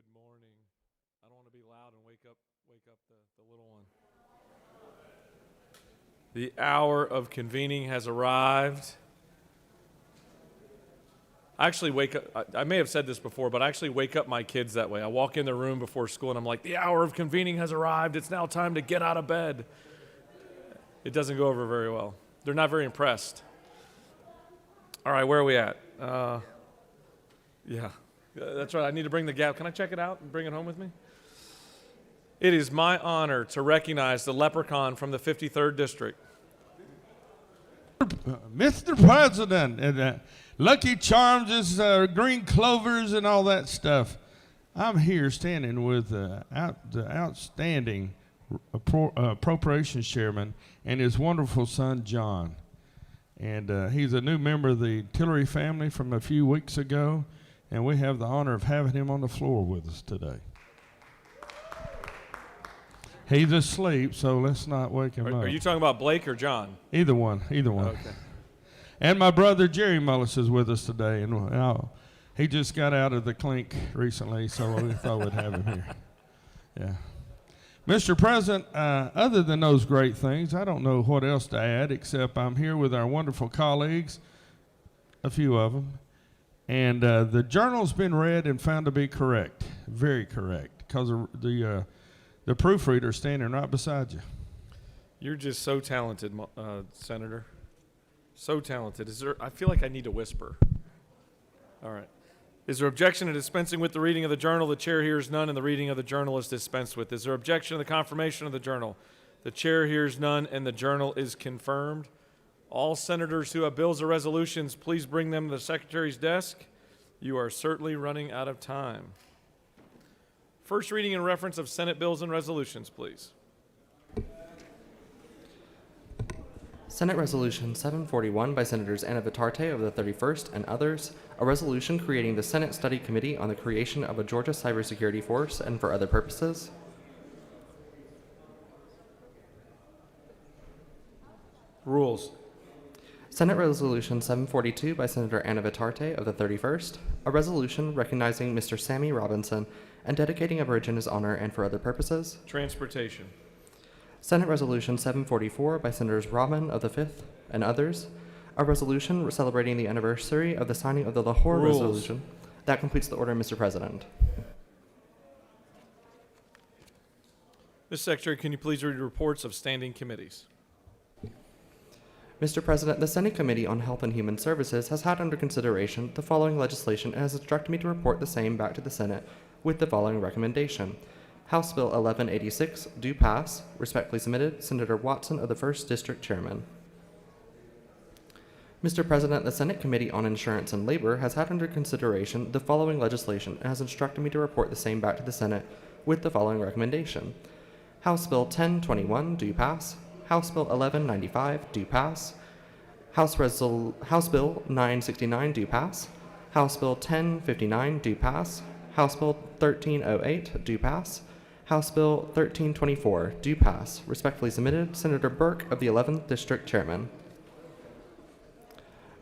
Good morning. I don't want to be loud and wake up the little one. The hour of convening has arrived. I actually wake up, I may have said this before, but I actually wake up my kids that way. I walk in their room before school and I'm like, the hour of convening has arrived. It's now time to get out of bed. It doesn't go over very well. They're not very impressed. All right, where are we at? Yeah, that's right. I need to bring the gap. Can I check it out and bring it home with me? It is my honor to recognize the leprechaun from the 53rd District. Mr. President, and Lucky Charms is green clovers and all that stuff. I'm here standing with the outstanding appropriations chairman and his wonderful son, John. And he's a new member of the Tillery family from a few weeks ago, and we have the honor of having him on the floor with us today. He's asleep, so let's not wake him up. Are you talking about Blake or John? Either one. Okay. And my brother Jerry Mullis is with us today, and he just got out of the clink recently, so we thought we'd have him here. Yeah. Mr. President, other than those great things, I don't know what else to add, except I'm here with our wonderful colleagues, a few of them, and the journal's been read and found to be correct, very correct, because the proofreader standing right beside you. You're just so talented, Senator. So talented. I feel like I need to whisper. All right. Is there objection to dispensing with the reading of the journal? The chair hears none, and the reading of the journal is dispensed with. Is there objection to the confirmation of the journal? The chair hears none, and the journal is confirmed. All senators who have bills or resolutions, please bring them to the secretary's desk. You are certainly running out of time. First reading and reference of Senate bills and resolutions, please. Senate Resolution 741 by Senators Anna Vitarte of the 31st and others, a resolution creating the Senate Study Committee on the creation of a Georgia cybersecurity force and for other purposes. Rules. Senate Resolution 742 by Senator Anna Vitarte of the 31st, a resolution recognizing Mr. Sammy Robinson and dedicating a bridge in his honor and for other purposes. Transportation. Senate Resolution 744 by Senators Rahman of the 5th and others, a resolution celebrating the anniversary of the signing of the Lahore Rules. Resolution. That completes the order, Mr. President. Mr. Secretary, can you please read reports of standing committees? Mr. President, the Senate Committee on Health and Human Services has had under consideration the following legislation and has instructed me to report the same back to the Senate with the following recommendation. House Bill 1186, do pass. Respectfully submitted, Senator Watson of the 1st District Chairman. Mr. President, the Senate Committee on Insurance and Labor has had under consideration the following legislation and has instructed me to report the same back to the Senate with the following recommendation. House Bill 1021, do pass. House Bill 1195, do pass. House Bill 969, do pass. House Bill 1059, do pass. House Bill 1308, do pass. House Bill 1324, do pass. Respectfully submitted, Senator Burke of the 11th District Chairman.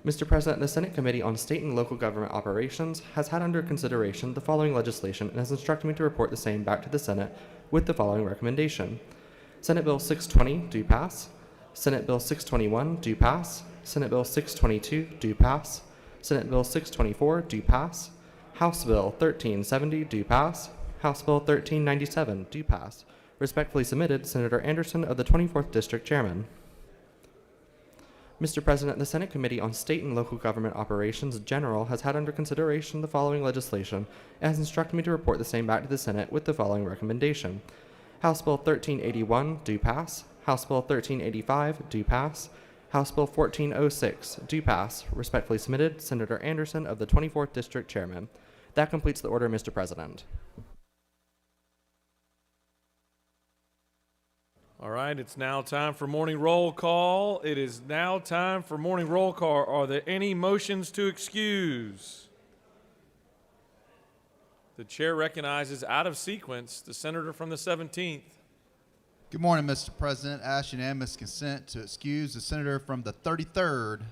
Mr. President, the Senate Committee on State and Local Government Operations has had under consideration the following legislation and has instructed me to report the same back to the Senate with the following recommendation. Senate Bill 620, do pass. Senate Bill 621, do pass. Senate Bill 622, do pass. Senate Bill 624, do pass. House Bill 1370, do pass. House Bill 1397, do pass. Respectfully submitted, Senator Anderson of the 24th District Chairman. Mr. President, the Senate Committee on State and Local Government Operations General has had under consideration the following legislation and has instructed me to report the same back to the Senate with the following recommendation. House Bill 1381, do pass. House Bill 1385, do pass. House Bill 1406, do pass. Respectfully submitted, Senator Anderson of the 24th District Chairman. That completes the order, Mr. President. All right, it's now time for morning roll call. It is now time for morning roll call. Are there any motions to excuse? The chair recognizes, out of sequence, the senator from the 17th. Good morning, Mr. President. I ask unanimous consent to excuse the senator from the 33rd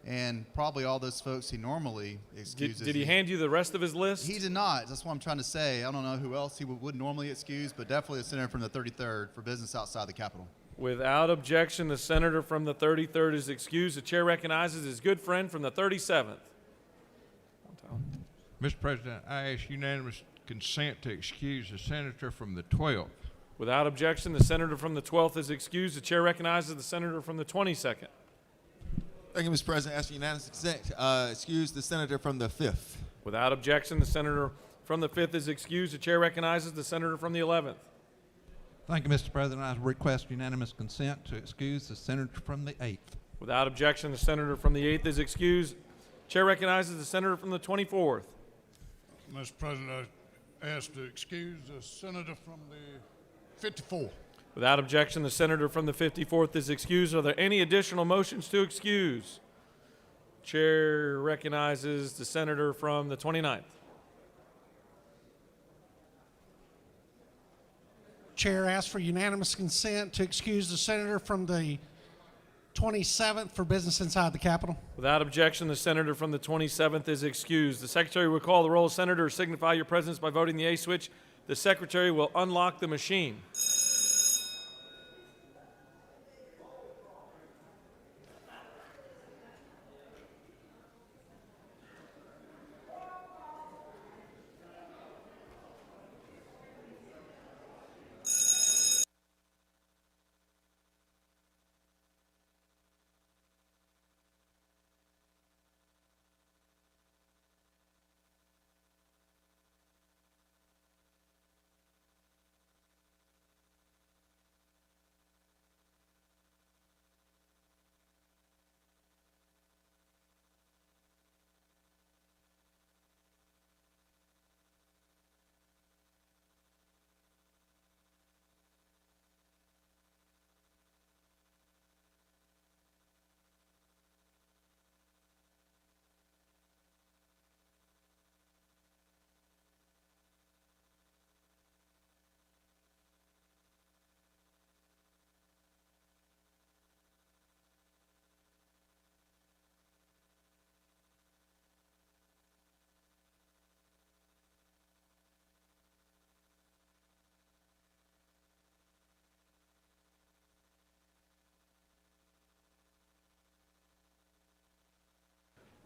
and probably all those folks he normally excuses. Did he hand you the rest of his list? He did not. That's what I'm trying to say. I don't know who else he would normally excuse, but definitely the senator from the 33rd for business outside the Capitol. Without objection, the senator from the 33rd is excused. The chair recognizes his good friend from the 37th. Mr. President, I ask unanimous consent to excuse the senator from the 12th. Without objection, the senator from the 12th is excused. The chair recognizes the senator from the 22nd. Thank you, Mr. President. Ask unanimous consent. Excuse the senator from the 5th. Without objection, the senator from the 5th is excused. The chair recognizes the senator from the 11th. Thank you, Mr. President. I request unanimous consent to excuse the senator from the 8th. Without objection, the senator from the 8th is excused. Chair recognizes the senator from the 24th. Mr. President, I ask to excuse the senator from the 54th. Without objection, the senator from the 54th is excused. Are there any additional motions to excuse? Chair recognizes the senator from the 29th. Chair asks for unanimous consent to excuse the senator from the 27th for business inside the Capitol. Without objection, the senator from the 27th is excused. The secretary will call the roll. Senators, signify your presence by voting the A switch. The secretary will unlock the machine.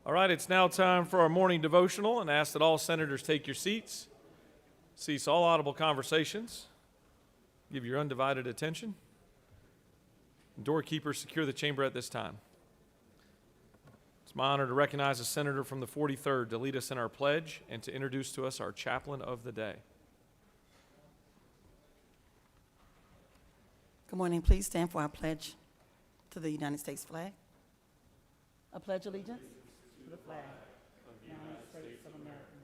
All right, it's now time for our morning devotional, and ask that all senators take your seats. Cease all audible conversations. Give your undivided attention. Doorkeepers, secure the chamber at this time. It's my honor to recognize a senator from the 43rd to lead us in our pledge and to introduce to us our chaplain of the day. Good morning. Please stand for our pledge to the United States flag. I pledge allegiance to the flag of the United States of America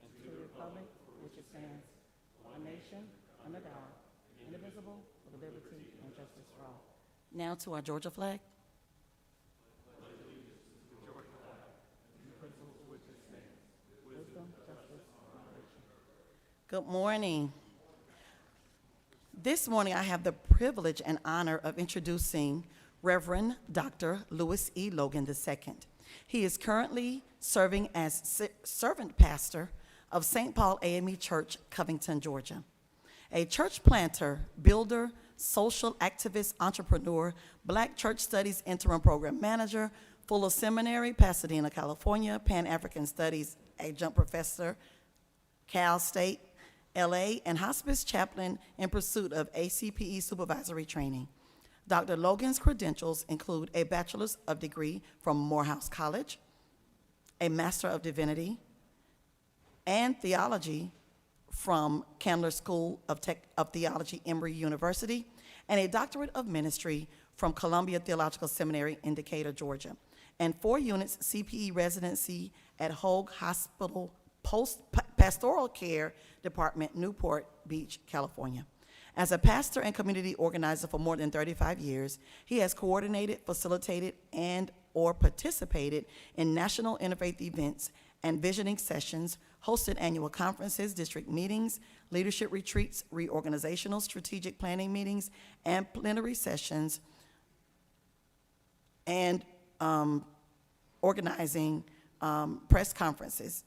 and to the republic which it stands, one nation, under God, indivisible, with liberty and justice for all. Now to our Georgia flag. Wisdom, justice, and good morning. This morning I have the privilege and honor of introducing Reverend Dr. Louis E. Logan II. He is currently serving as servant pastor of St. Paul AME Church, Covington, Georgia. A church planter, builder, social activist, entrepreneur, Black Church Studies interim program manager, Fuller Seminary, Pasadena, California, Pan-African Studies adjunct professor, Cal State, LA, and hospice chaplain in pursuit of ACPE supervisory training. Dr. Logan's credentials include a bachelor's of degree from Morehouse College, a Master of Divinity, and theology from Candler School of Theology, Emory University, and a doctorate of ministry from Columbia Theological Seminary in Decatur, Georgia, and 4 units CPE residency at Hoag Hospital Pastoral Care Department, Newport Beach, California. As a pastor and community organizer for more than 35 years, he has coordinated, facilitated, and/or participated in national interfaith events and visioning sessions, hosted annual conferences, district meetings, leadership retreats, reorganizational strategic planning meetings, and plenary sessions, and organizing press conferences.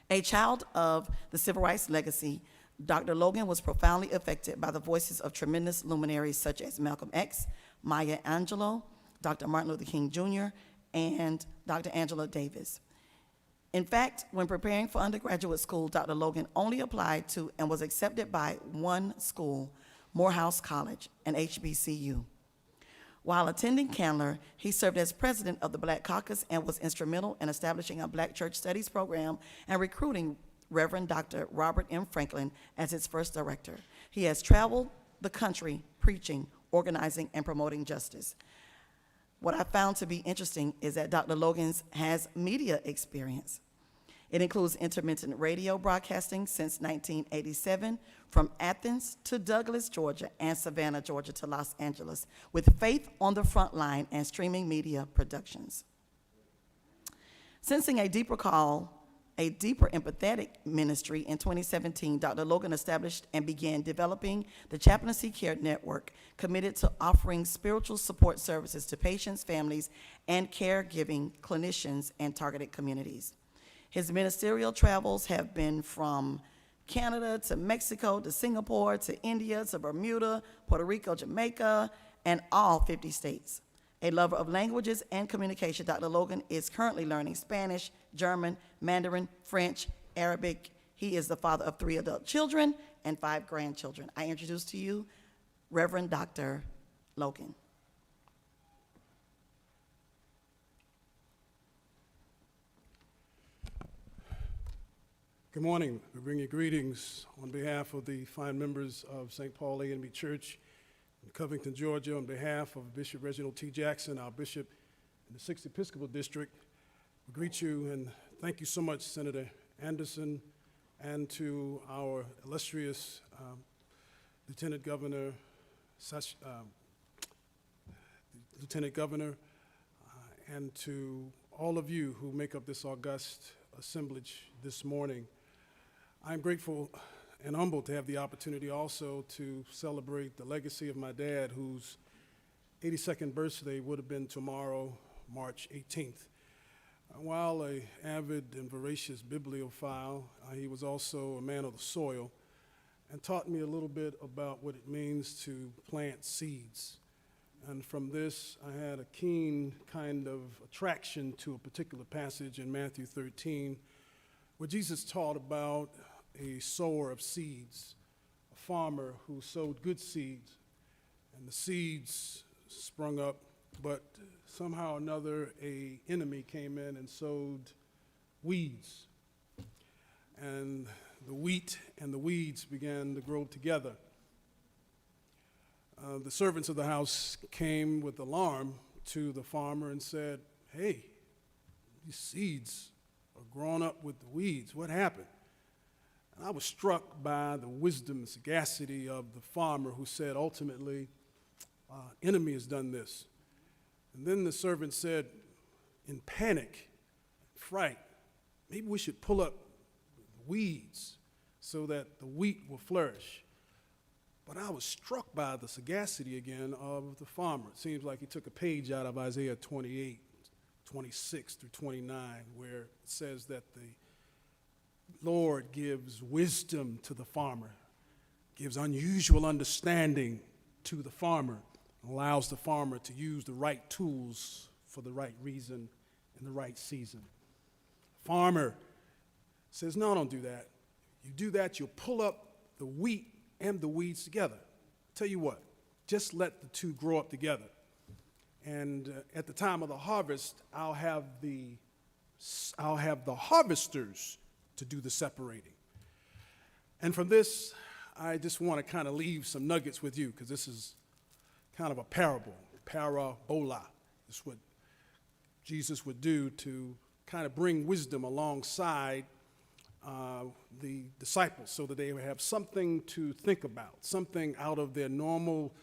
A child of the civil rights legacy, Dr. Logan was profoundly affected by the voices of tremendous luminaries such as Malcolm X, Maya Angelou, Dr. Martin Luther King Jr., and Dr. Angela Davis. In fact, when preparing for undergraduate school, Dr. Logan only applied to and was accepted by one school, Morehouse College, an HBCU. While attending Candler, he served as president of the Black Caucus and was instrumental in establishing a Black Church Studies program and recruiting Reverend Dr. Robert M. Franklin as its first director. He has traveled the country preaching, organizing, and promoting justice. What I found to be interesting is that Dr. Logan has media experience. It includes intermittent radio broadcasting since 1987, from Athens to Douglas, Georgia, and Savannah, Georgia to Los Angeles, with Faith on the Front Line and streaming media productions. Sensing a deeper call, a deeper empathetic ministry in 2017, Dr. Logan established and began developing the Chaplaincy Care Network, committed to offering spiritual support services to patients, families, and caregiving clinicians and targeted communities. His ministerial travels have been from Canada to Mexico to Singapore to India to Bermuda, Puerto Rico, Jamaica, and all 50 states. A lover of languages and communication, Dr. Logan is currently learning Spanish, German, Mandarin, French, Arabic. He is the father of 3 adult children and 5 grandchildren. I introduce to you Reverend Dr. Logan. Good morning. We bring you greetings on behalf of the fine members of St. Paul A&B Church in Covington, Georgia, on behalf of Bishop Reginald T. Jackson, our bishop in the 6th Episcopal District. We greet you and thank you so much, Senator Anderson, and to our illustrious Lieutenant Governor, and to all of you who make up this august assemblage this morning. I'm grateful and humbled to have the opportunity also to celebrate the legacy of my dad, whose 82nd birthday would have been tomorrow, March 18th. While an avid and voracious bibliophile, he was also a man of the soil and taught me a little bit about what it means to plant seeds. And from this, I had a keen kind of attraction to a particular passage in Matthew 13, where Jesus taught about a sower of seeds, a farmer who sowed good seeds, and the seeds sprung up, but somehow or another an enemy came in and sowed weeds. And the wheat and the weeds began to grow together. The servants of the house came with alarm to the farmer and said, "Hey, these seeds are growing up with the weeds. What happened?" And I was struck by the wisdom and sagacity of the farmer, who said, ultimately, enemy has done this. And then the servant said, in panic, fright, maybe we should pull up the weeds so that the wheat will flourish. But I was struck by the sagacity again of the farmer. It seems like he took a page out of Isaiah 28, 26 through 29, where it says that the Lord gives wisdom to the farmer, gives unusual understanding to the farmer, allows the farmer to use the right tools for the right reason in the right season. Farmer says, no, don't do that. You do that, you'll pull up the wheat and the weeds together. Tell you what, just let the two grow up together. And at the time of the harvest, I'll have the harvesters to do the separating. And from this, I just want to kind of leave some nuggets with you, because this is kind of a parable, parabola. It's what Jesus would do to kind of bring wisdom alongside the disciples, so that they would have something to think about, something out of their normal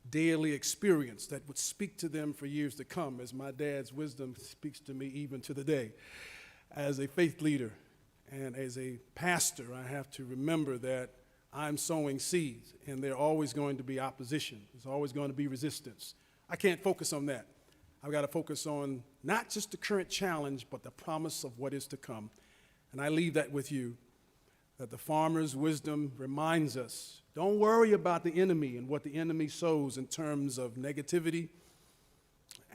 daily experience that would speak to them for years to come, as my dad's wisdom speaks to me even to the day. As a faith leader and as a pastor, I have to remember that I'm sowing seeds, and there's always going to be opposition. There's always going to be resistance. I can't focus on that. I've got to focus on not just the current challenge, but the promise of what is to come. And I leave that with you, that the farmer's wisdom reminds us, don't worry about the enemy and what the enemy sows in terms of negativity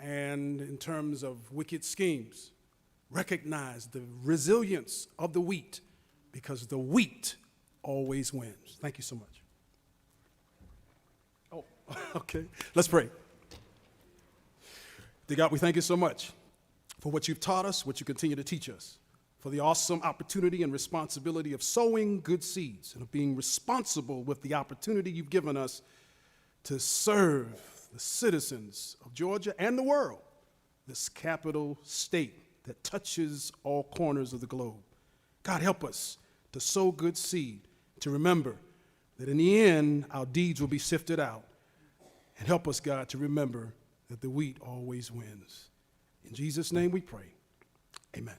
and in terms of wicked schemes. Recognize the resilience of the wheat, because the wheat always wins. Thank you so much. Oh, okay. Let's pray. Dear God, we thank you so much for what you've taught us, what you continue to teach us, for the awesome opportunity and responsibility of sowing good seeds and of being responsible with the opportunity you've given us to serve the citizens of Georgia and the world, this capital state that touches all corners of the globe. God, help us to sow good seed, to remember that in the end, our deeds will be sifted out. And help us, God, to remember that the wheat always wins. In Jesus' name we pray. Amen.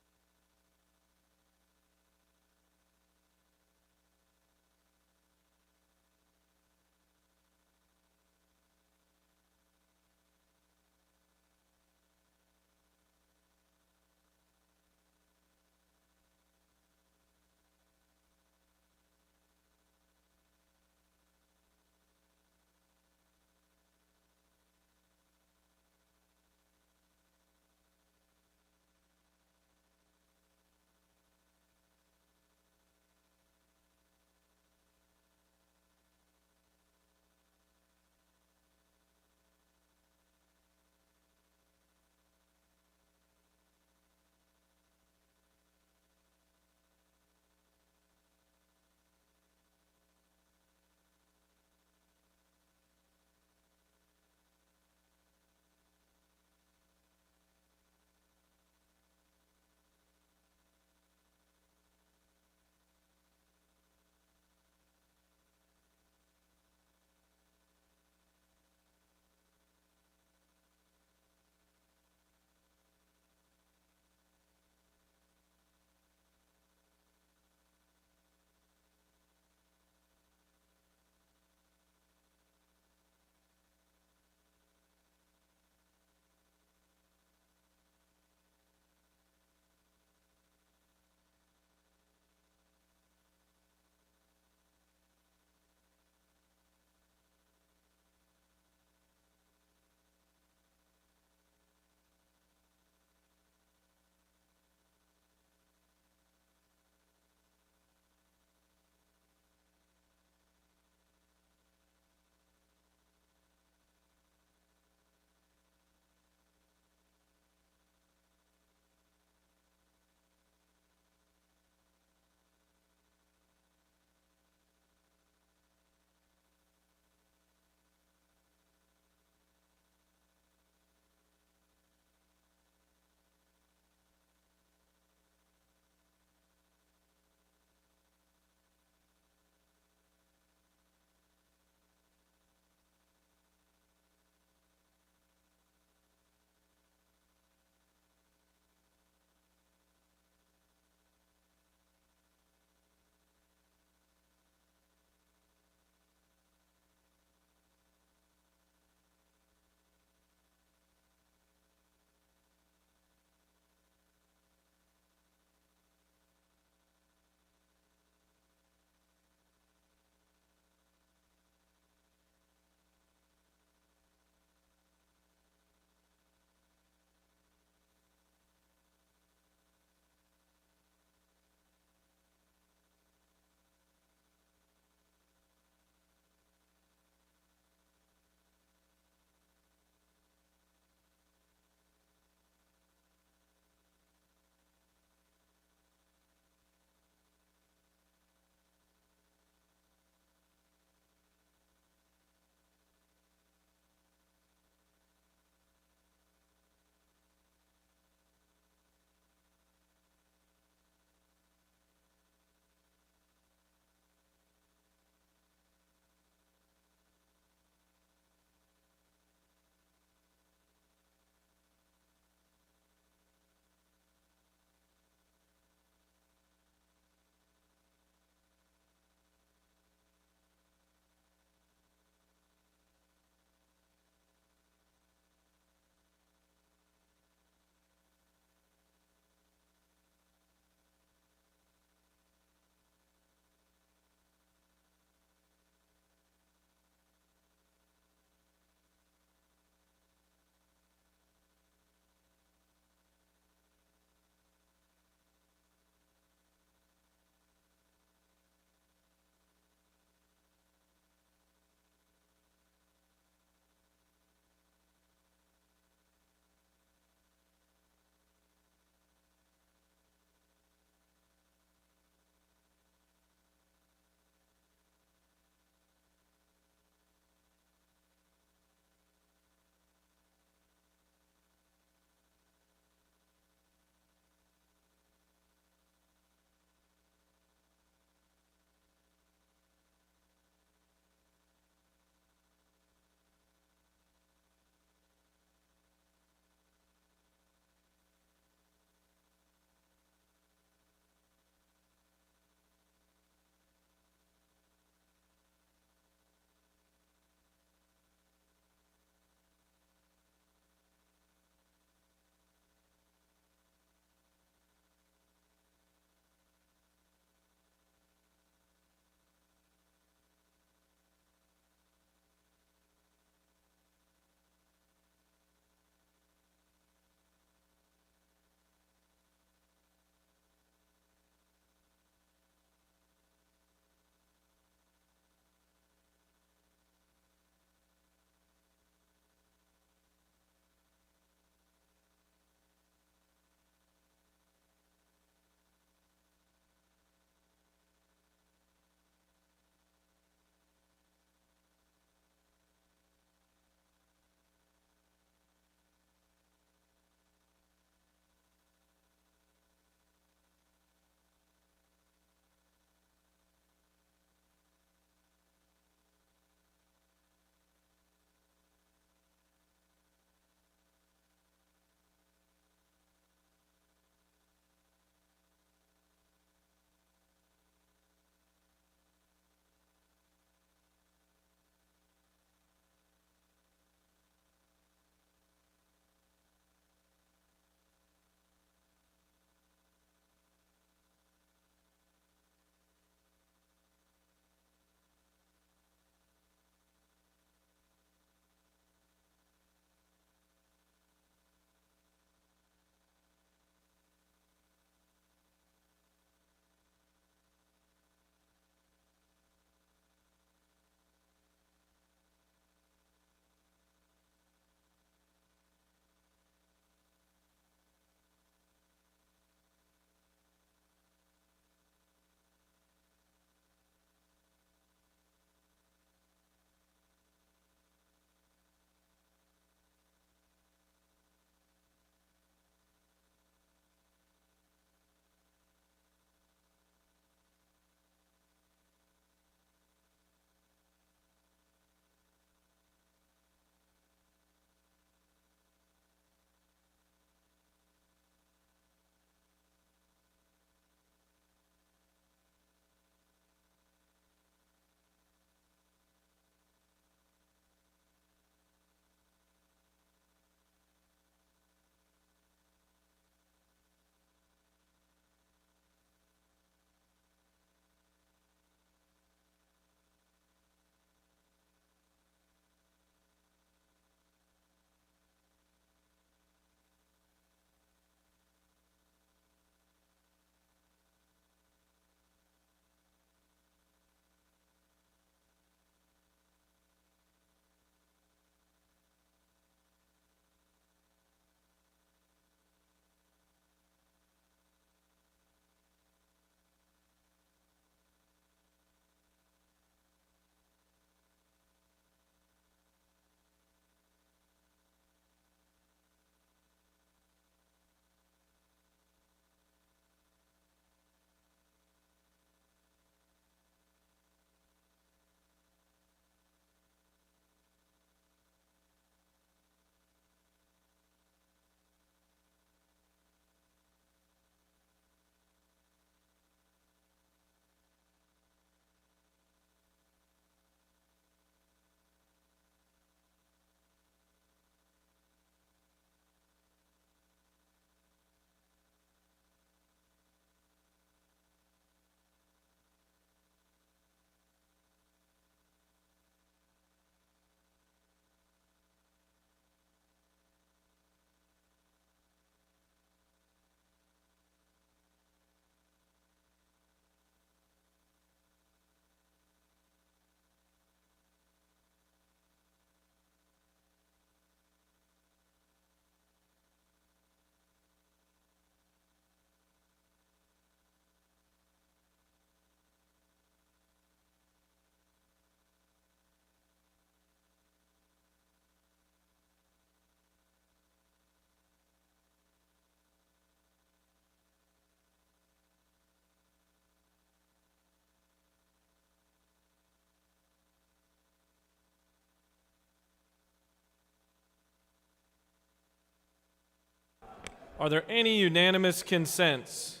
Are there any unanimous consents?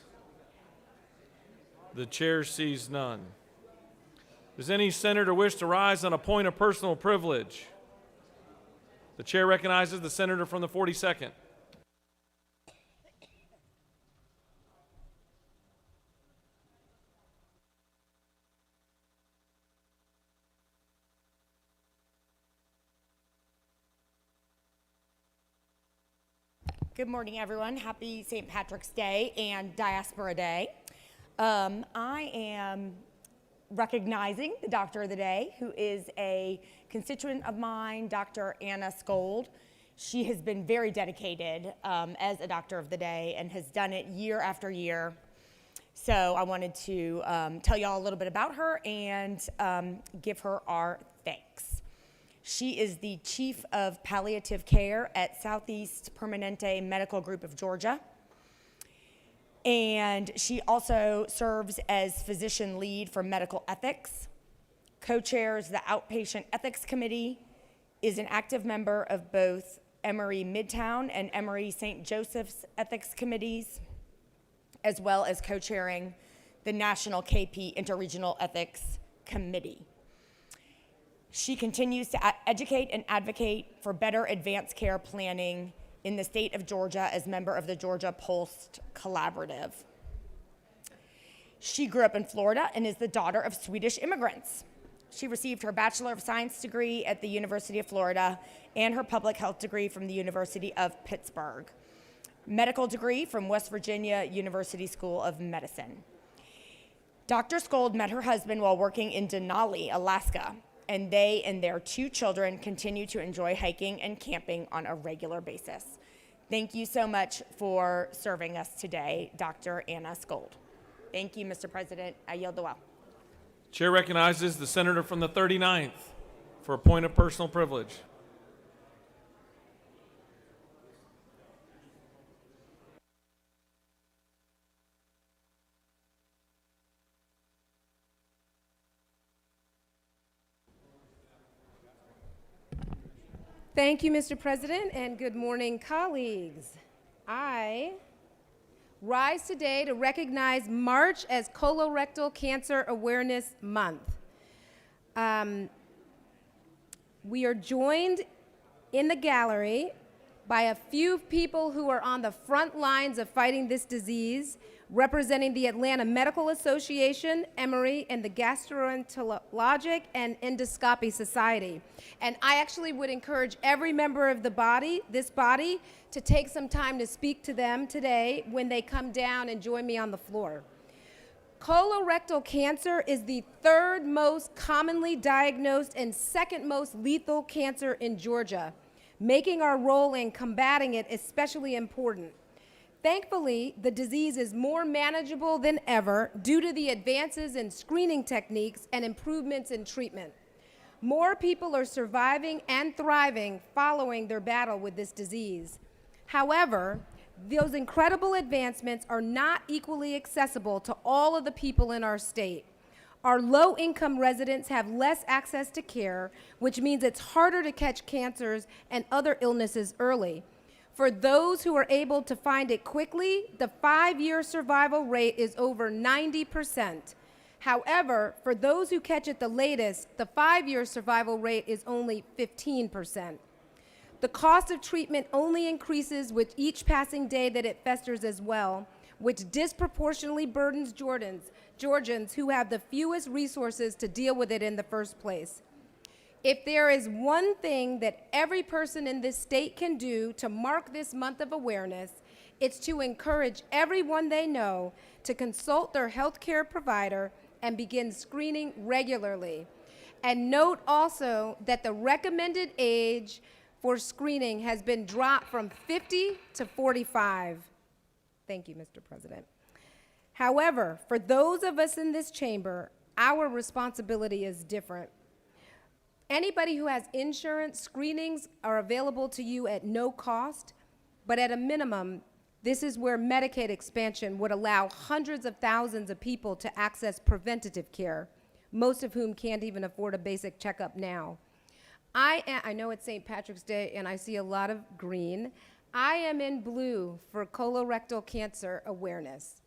The chair sees none. Does any senator wish to rise on a point of personal privilege? The chair recognizes the senator from the 42nd. Good morning, everyone. Happy St. Patrick's Day and Diaspora Day. I am recognizing the Doctor of the Day, who is a constituent of mine, Dr. Anna Skold. She has been very dedicated as a Doctor of the Day and has done it year after year. So I wanted to tell y'all a little bit about her and give her our thanks. She is the Chief of Palliative Care at Southeast Permanente Medical Group of Georgia. And she also serves as physician lead for medical ethics, co-chairs the Outpatient Ethics Committee, is an active member of both Emory Midtown and Emory St. Joseph's Ethics Committees, as well as co-chairing the National KP Interregional Ethics Committee. She continues to educate and advocate for better advanced care planning in the state of Georgia as member of the Georgia Post Collaborative. She grew up in Florida and is the daughter of Swedish immigrants. She received her Bachelor of Science degree at the University of Florida and her public health degree from the University of Pittsburgh, medical degree from West Virginia University School of Medicine. Dr. Skold met her husband while working in Denali, Alaska, and they and their 2 children continue to enjoy hiking and camping on a regular basis. Thank you so much for serving us today, Dr. Anna Skold. Thank you, Mr. President. I yield the well. Chair recognizes the senator from the 39th for a point of personal privilege. Thank you, Mr. President, and good morning, colleagues. I rise today to recognize March as Colorectal Cancer Awareness Month. We are joined in the gallery by a few people who are on the front lines of fighting this disease, representing the Atlanta Medical Association, Emory, and the Gastroenterologic and Endoscopy Society. And I actually would encourage every member of this body, to take some time to speak to them today when they come down and join me on the floor. Colorectal cancer is the 3rd most commonly diagnosed and 2nd most lethal cancer in Georgia, making our role in combating it especially important. Thankfully, the disease is more manageable than ever due to the advances in screening techniques and improvements in treatment. More people are surviving and thriving following their battle with this disease. However, those incredible advancements are not equally accessible to all of the people in our state. Our low-income residents have less access to care, which means it's harder to catch cancers and other illnesses early. For those who are able to find it quickly, the 5-year survival rate is over 90%. However, for those who catch it the latest, the 5-year survival rate is only 15%. The cost of treatment only increases with each passing day that it festers as well, which disproportionately burdens Georgians who have the fewest resources to deal with it in the first place. If there is one thing that every person in this state can do to mark this month of awareness, it's to encourage everyone they know to consult their healthcare provider and begin screening regularly. And note also that the recommended age for screening has been dropped from 50 to 45. Thank you, Mr. President. However, for those of us in this chamber, our responsibility is different. Anybody who has insurance, screenings are available to you at no cost, but at a minimum, this is where Medicaid expansion would allow hundreds of thousands of people to access preventative care, most of whom can't even afford a basic checkup now. I know it's St. Patrick's Day and I see a lot of green. I am in blue for colorectal cancer awareness.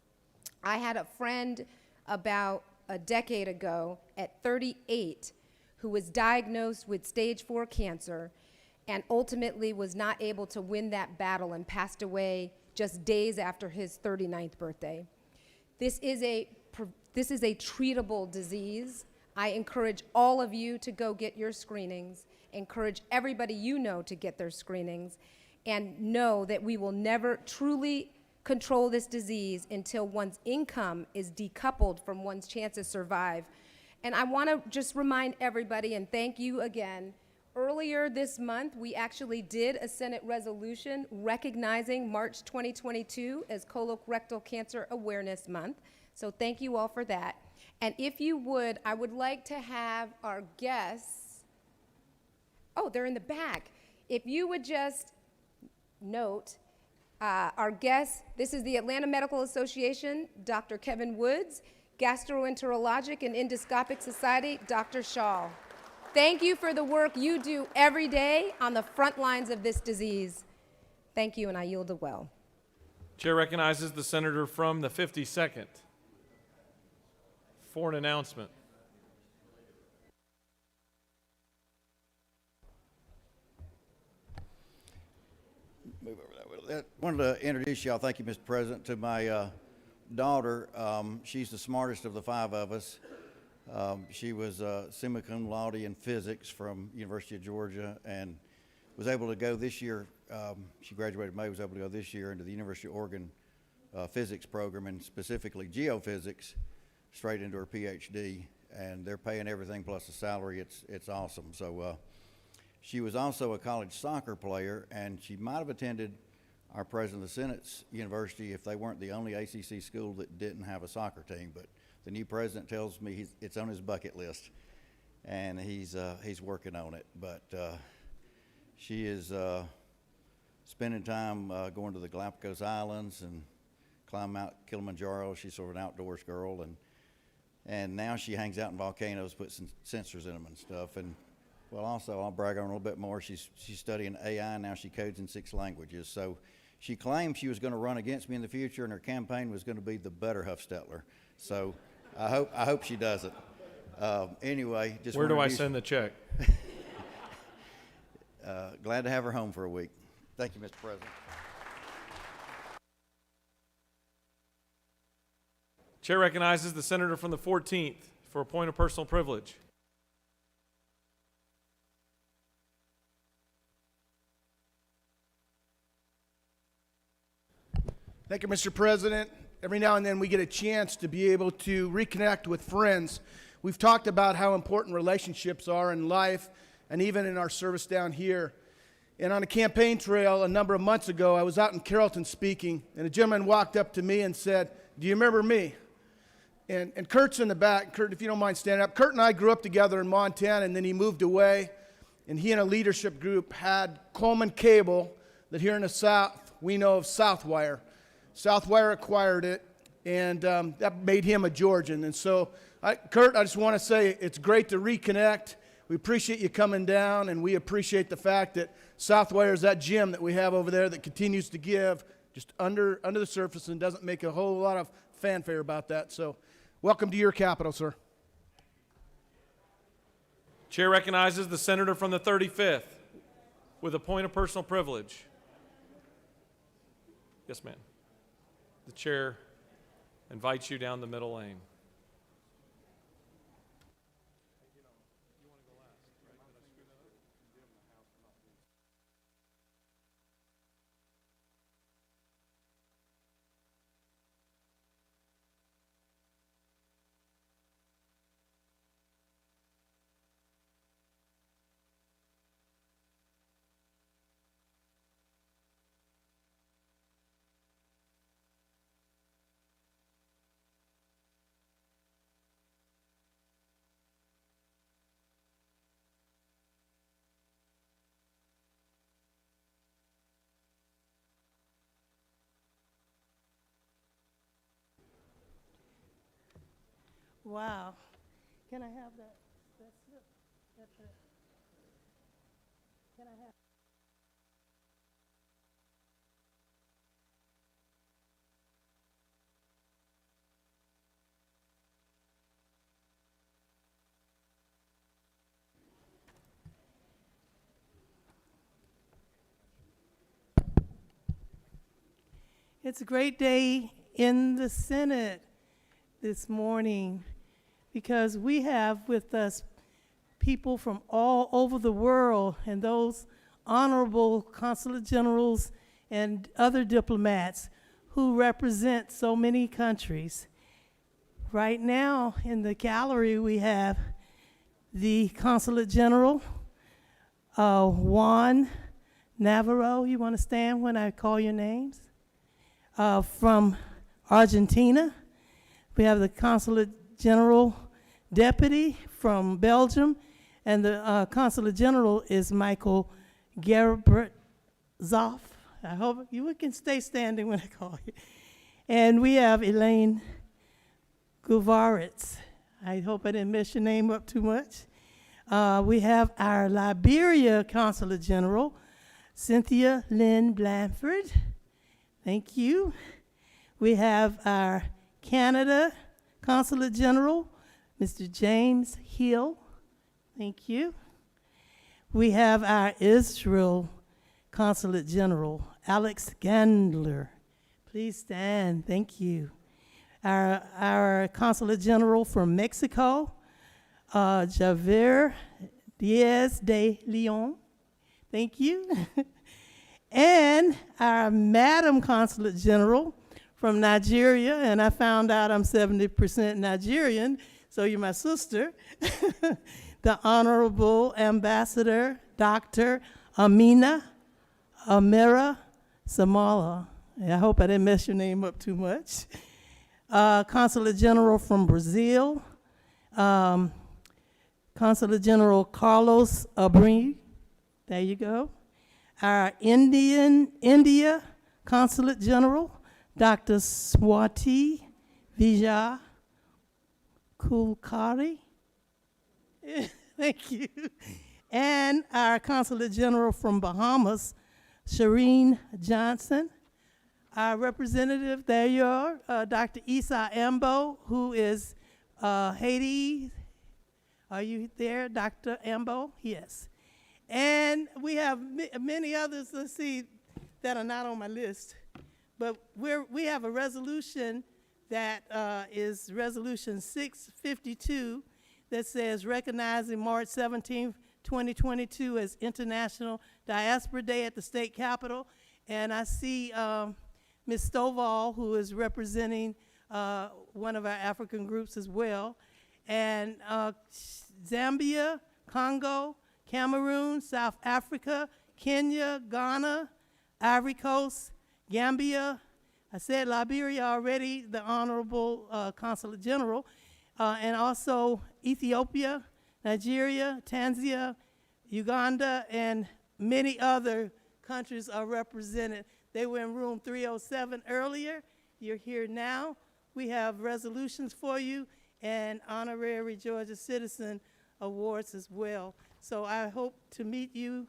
I had a friend about a decade ago at 38 who was diagnosed with stage 4 cancer and ultimately was not able to win that battle and passed away just days after his 39th birthday. This is a treatable disease. I encourage all of you to go get your screenings, encourage everybody you know to get their screenings, and know that we will never truly control this disease until one's income is decoupled from one's chance to survive. And I want to just remind everybody, and thank you again, earlier this month, we actually did a Senate resolution recognizing March 2022 as Colorectal Cancer Awareness Month. So thank you all for that. And if you would, I would like to have our guests, oh, they're in the back. If you would just note our guests, this is the Atlanta Medical Association, Dr. Kevin Woods, Gastroenterologic and Endoscopic Society, Dr. Shaw. Thank you for the work you do every day on the front lines of this disease. Thank you, and I yield the well. Chair recognizes the senator from the 52nd for an announcement. Move over that way. I wanted to introduce y'all, thank you, Mr. President, to my daughter. She's the smartest of the 5 of us. She was summa cum laude in physics from University of Georgia and was able to go this year. She graduated in May, was able to go this year into the University of Oregon physics program, and specifically geophysics, straight into her PhD. And they're paying everything plus a salary. It's awesome. So she was also a college soccer player, and she might have attended our President of the Senate's university if they weren't the only ACC school that didn't have a soccer team. But the new president tells me it's on his bucket list, and he's working on it. But she is spending time going to the Galapagos Islands and climbing Mount Kilimanjaro. She's sort of an outdoors girl, and now she hangs out in volcanoes, puts some sensors in them and stuff. And well, also I'll brag on her a little bit more. She's studying AI now. She codes in 6 languages. So she claimed she was going to run against me in the future, and her campaign was going to be the better Huffstetler. So I hope she does it. Anyway, just where do I send the check? Glad to have her home for a week. Thank you, Mr. President. Chair recognizes the senator from the 14th for a point of personal privilege. Thank you, Mr. President. Every now and then we get a chance to be able to reconnect with friends. We've talked about how important relationships are in life and even in our service down here. And on a campaign trail a number of months ago, I was out in Carrollton speaking, and a gentleman walked up to me and said, "Do you remember me?" And Kurt's in the back. Kurt, if you don't mind standing up. Kurt and I grew up together in Montana, and then he moved away, and he and a leadership group had Coleman Cable that here in the South we know of Southwire. Southwire acquired it, and that made him a Georgian. And so, Kurt, I just want to say it's great to reconnect. We appreciate you coming down, and we appreciate the fact that Southwire is that gym that we have over there that continues to give just under the surface and doesn't make a whole lot of fanfare about that. So welcome to your capital, sir. Chair recognizes the senator from the 35th with a point of personal privilege. Yes, ma'am. The chair invites you down the middle lane. Wow. Can I have that slip? Can I have? It's a great day in the Senate this morning because we have with us people from all over the world and those honorable consulate generals and other diplomats who represent so many countries. Right now in the gallery we have the Consulate General, Juan Navarro. You want to stand when I call your names? From Argentina. We have the Consulate General Deputy from Belgium, and the Consulate General is Michael Gerbertzoff. I hope you can stay standing when I call you. And we have Elaine Guvaritz. I hope I didn't mess your name up too much. We have our Liberia Consulate General, Cynthia Lynn Blanford. Thank you. We have our Canada Consulate General, Mr. James Hill. Thank you. We have our Israel Consulate General, Alex Gandler. Please stand. Thank you. Our Consulate General from Mexico, Javier Diaz de Leon. Thank you. And our Madam Consulate General from Nigeria, and I found out I'm 70% Nigerian, so you're my sister, the Honorable Ambassador Dr. Amira Samala. I hope I didn't mess your name up too much. Consulate General from Brazil, Consulate General Carlos Abri. There you go. Our India Consulate General, Dr. Swati Vijay Kulkari. Thank you. And our Consulate General from Bahamas, Shireen Johnson. Our representative, there you are, Dr. Isa Ambo, who is Haiti. Are you there, Dr. Ambo? Yes. And we have many others, let's see, that are not on my list. But we have a resolution that is Resolution 652 that says recognizing March 17th, 2022 as International Diaspora Day at the State Capitol. And I see Ms. Stovall, who is representing one of our African groups as well. And Zambia, Congo, Cameroon, South Africa, Kenya, Ghana, Ivory Coast, Gambia. I said Liberia already, the Honorable Consulate General, and also Ethiopia, Nigeria, Tanzania, Uganda, and many other countries are represented. They were in room 307 earlier. You're here now. We have resolutions for you and honorary Georgia Citizen awards as well. So I hope to meet you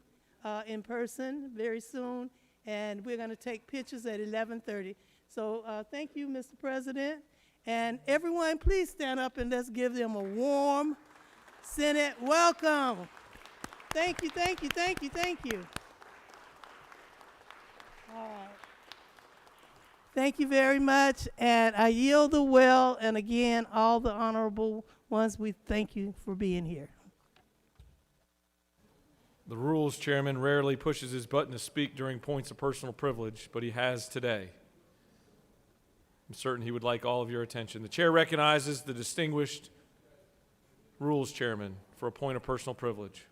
in person very soon, and we're going to take pictures at 11:30. So thank you, Mr. President. And everyone, please stand up and let's give them a warm Senate welcome. Thank you, thank you, thank you, thank you. All right. Thank you very much, and I yield the well, and again, all the honorable ones, we thank you for being here. The Rules Chairman rarely pushes his button to speak during points of personal privilege, but he has today. I'm certain he would like all of your attention. The Chair recognizes the distinguished Rules Chairman for a point of personal privilege.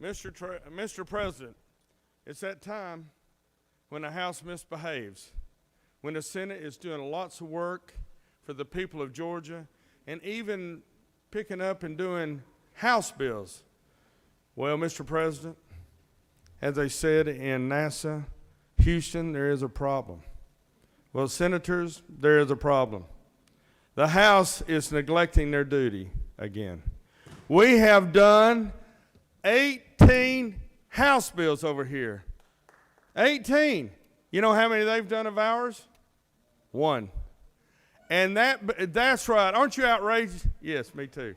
Mr. President, it's that time when the House misbehaves, when the Senate is doing lots of work for the people of Georgia, and even picking up and doing House bills. Well, Mr. President, as they said in NASA, Houston, there is a problem. Well, senators, there is a problem. The House is neglecting their duty again. We have done 18 House bills over here. 18. You know how many they've done of ours? 1. And that's right. Aren't you outraged? Yes, me too.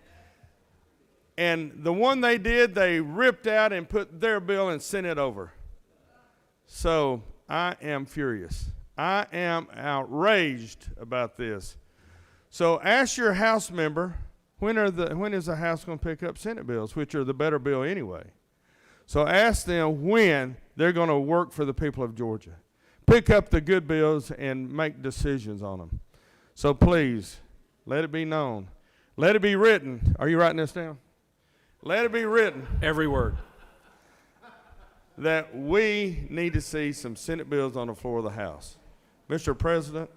And the one they did, they ripped out and put their bill and sent it over. So I am furious. I am outraged about this. So ask your House member, when is the House going to pick up Senate bills, which are the better bill anyway? So ask them when they're going to work for the people of Georgia. Pick up the good bills and make decisions on them. So please, let it be known. Let it be written. Are you writing this down? Let it be written. Every word. That we need to see some Senate bills on the floor of the House. Mr. President,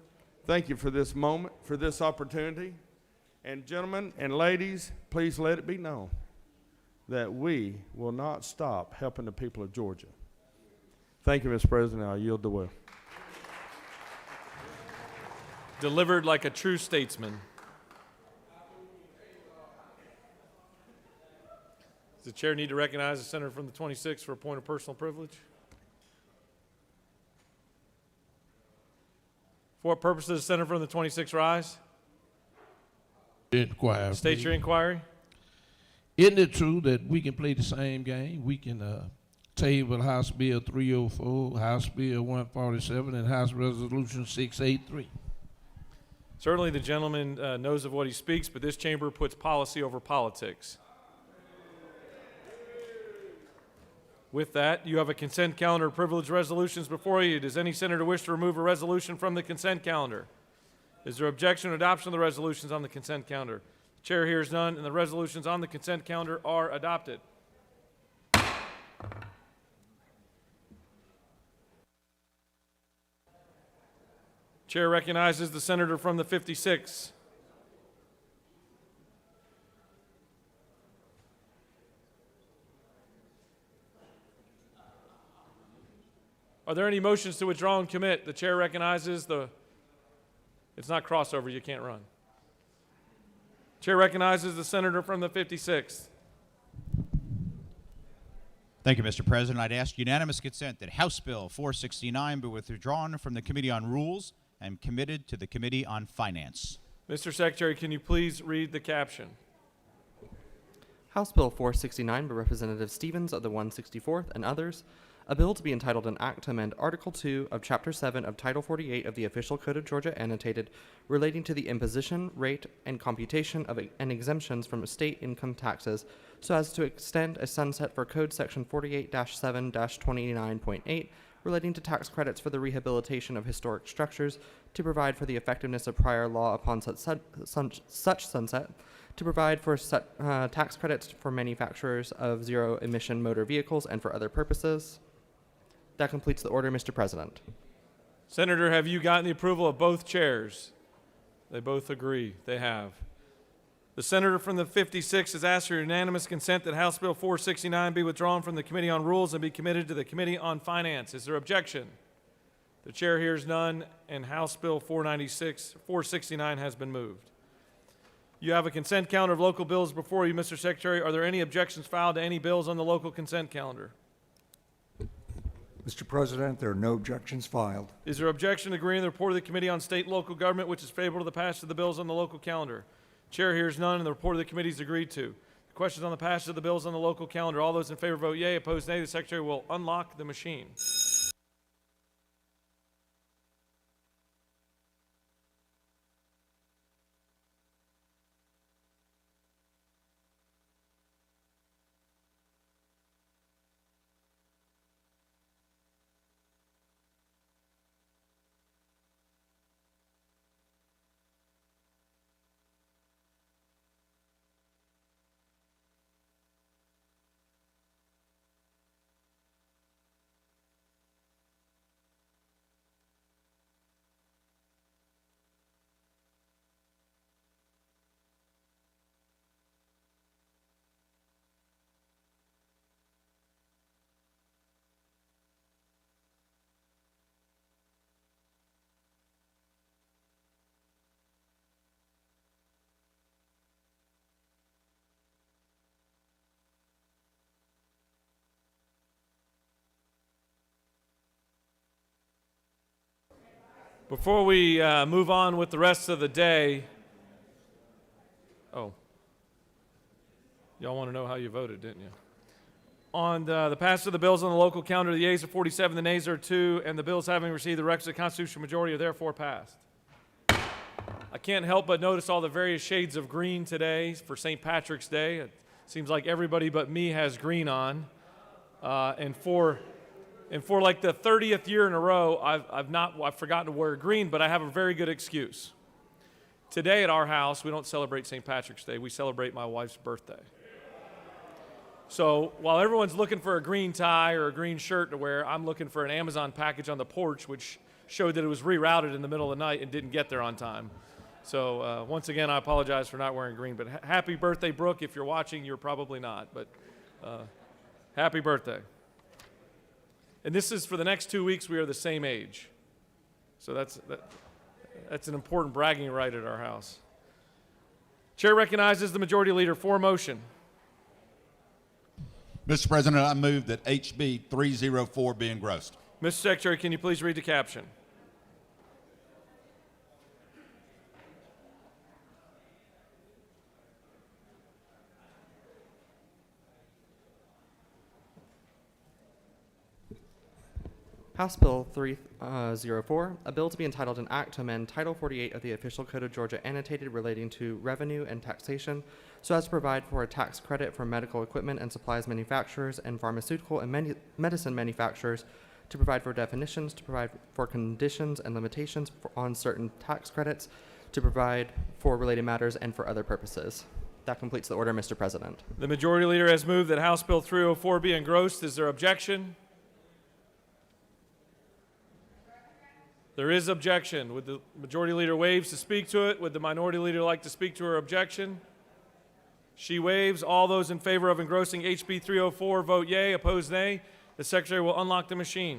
thank you for this moment, for this opportunity. And gentlemen and ladies, please let it be known that we will not stop helping the people of Georgia. Thank you, Mr. President. I'll yield the will. Delivered like a true statesman. Does the chair need to recognize the senator from the 26th for a point of personal privilege? For what purpose does the senator from the 26th rise? Inquire. State your inquiry. Isn't it true that we can play the same game? We can table House Bill 304, House Bill 147, and House Resolution 683. Certainly the gentleman knows of what he speaks, but this chamber puts policy over politics. With that, you have a consent calendar of privileged resolutions before you. Does any senator wish to remove a resolution from the consent calendar? Is there objection to adoption of the resolutions on the consent calendar? The chair hears none, and the resolutions on the consent calendar are adopted. Chair recognizes the senator from the 56th. Are there any motions to withdraw and commit? The chair recognizes it's not crossover, you can't run. Chair recognizes the senator from the 56th. Thank you, Mr. President. I'd ask unanimous consent that House Bill 469 be withdrawn from the Committee on Rules and committed to the Committee on Finance. Mr. Secretary, can you please read the caption? House Bill 469 by Representative Stevens of the 164th and others, a bill to be entitled an act to amend Article 2 of Chapter 7 of Title 48 of the Official Code of Georgia annotated relating to the imposition, rate, and computation of and exemptions from state income taxes so as to extend a sunset for Code Section 48-7-29.8 relating to tax credits for the rehabilitation of historic structures, to provide for the effectiveness of prior law upon such sunset, to provide for tax credits for manufacturers of zero-emission motor vehicles and for other purposes. That completes the order, Mr. President. Senator, have you gotten the approval of both chairs? They both agree. They have. The senator from the 56th has asked for unanimous consent that House Bill 469 be withdrawn from the Committee on Rules and be committed to the Committee on Finance. Is there objection? The chair hears none, and House Bill 469 has been moved. You have a consent calendar of local bills before you, Mr. Secretary. Are there any objections filed to any bills on the local consent calendar? Mr. President, there are no objections filed. Is there objection to agreeing to the report of the Committee on State and Local Government, which is favorable to the passage of the bills on the local calendar? Chair hears none, and the report of the committee is agreed to. The questions on the passage of the bills on the local calendar. All those in favor vote yea. Opposed, nay. The Secretary will unlock the machine. Before we move on with the rest of the day, y'all want to know how you voted, didn't you? On the passage of the bills on the local calendar, the yeas are 47, the nays are 2, and the bills having received the requisite constitutional majority are therefore passed. I can't help but notice all the various shades of green today for St. Patrick's Day. It seems like everybody but me has green on. And for like the 30th year in a row, I've forgotten to wear green, but I have a very good excuse. Today at our house, we don't celebrate St. Patrick's Day. We celebrate my wife's birthday. So while everyone's looking for a green tie or a green shirt to wear, I'm looking for an Amazon package on the porch, which showed that it was rerouted in the middle of the night and didn't get there on time. So once again, I apologize for not wearing green, but happy birthday, Brooke. If you're watching, you're probably not, but happy birthday. And this is for the next 2 weeks, we are the same age. So that's an important bragging right at our house. Chair recognizes the majority leader for motion. Mr. President, I move that HB 304 be engrossed. Mr. Secretary, can you please read the caption? House Bill 304, a bill to be entitled an act to amend Title 48 of the Official Code of Georgia annotated relating to revenue and taxation so as to provide for a tax credit for medical equipment and supplies manufacturers and pharmaceutical and medicine manufacturers, to provide for definitions, to provide for conditions and limitations on certain tax credits, to provide for related matters, and for other purposes. That completes the order, Mr. President. The majority leader has moved that House Bill 304 be engrossed. Is there objection? There is objection. Would the majority leader waive to speak to it? Would the minority leader like to speak to her objection? She waives. All those in favor of engrossing HB 304 vote yea. Opposed, nay. The Secretary will unlock the machine.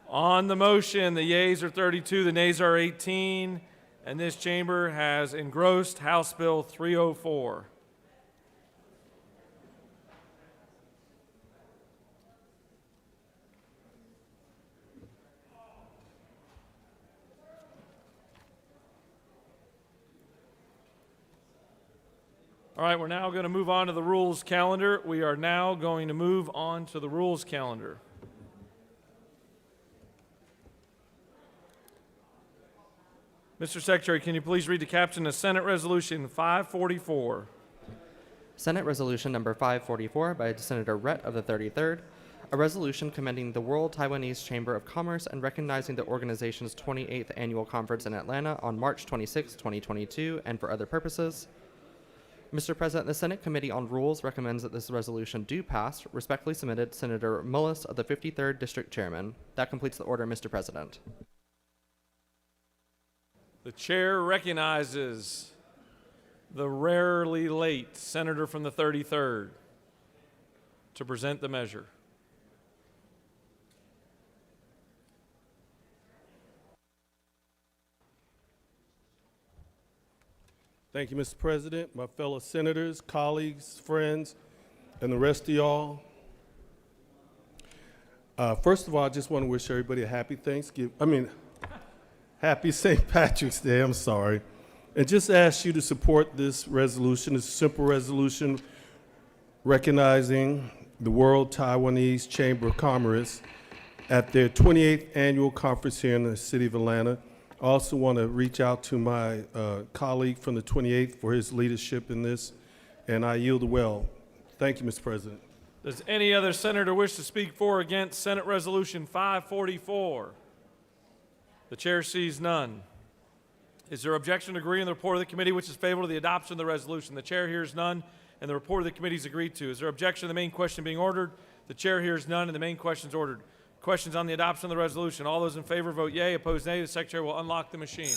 On the motion, the yeas are 32, the nays are 18, and this chamber has engrossed House Bill 304. All right, we're now going to move on to the rules calendar. We are now going to move on to the rules calendar. Mr. Secretary, can you please read the caption of Senate Resolution 544? Senate Resolution number 544 by Senator Rhett of the 33rd, a resolution commending the World Taiwanese Chamber of Commerce and recognizing the organization's 28th annual conference in Atlanta on March 26, 2022, and for other purposes. Mr. President, the Senate Committee on Rules recommends that this resolution do pass. Respectfully submitted, Senator Mullis of the 53rd District Chairman. That completes the order, Mr. President. The chair recognizes the rarely late senator from the 33rd to present the measure. Thank you, Mr. President, my fellow senators, colleagues, friends, and the rest of y'all. First of all, I just want to wish everybody a happy happy St. Patrick's Day, I'm sorry. And just ask you to support this resolution. It's a simple resolution recognizing the World Taiwanese Chamber of Commerce at their 28th annual conference here in the city of Atlanta. I also want to reach out to my colleague from the 28th for his leadership in this, and I yield well. Thank you, Mr. President. Does any other senator wish to speak for or against Senate Resolution 544? The chair sees none. Is there objection to agree in the report of the committee which is favorable to the adoption of the resolution? The chair hears none, and the report of the committee is agreed to. Is there objection to the main question being ordered? The chair hears none, and the main question is ordered. Questions on the adoption of the resolution. All those in favor vote yea. Opposed, nay. The secretary will unlock the machine.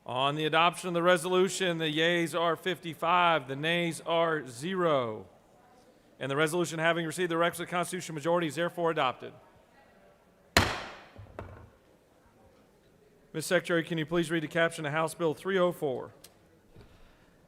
On the adoption of the resolution, the yeas are 55, the nays are 0. And the resolution, having received the requisite constitutional majority, is therefore adopted. Ms. Secretary, can you please read the caption of House Bill 304?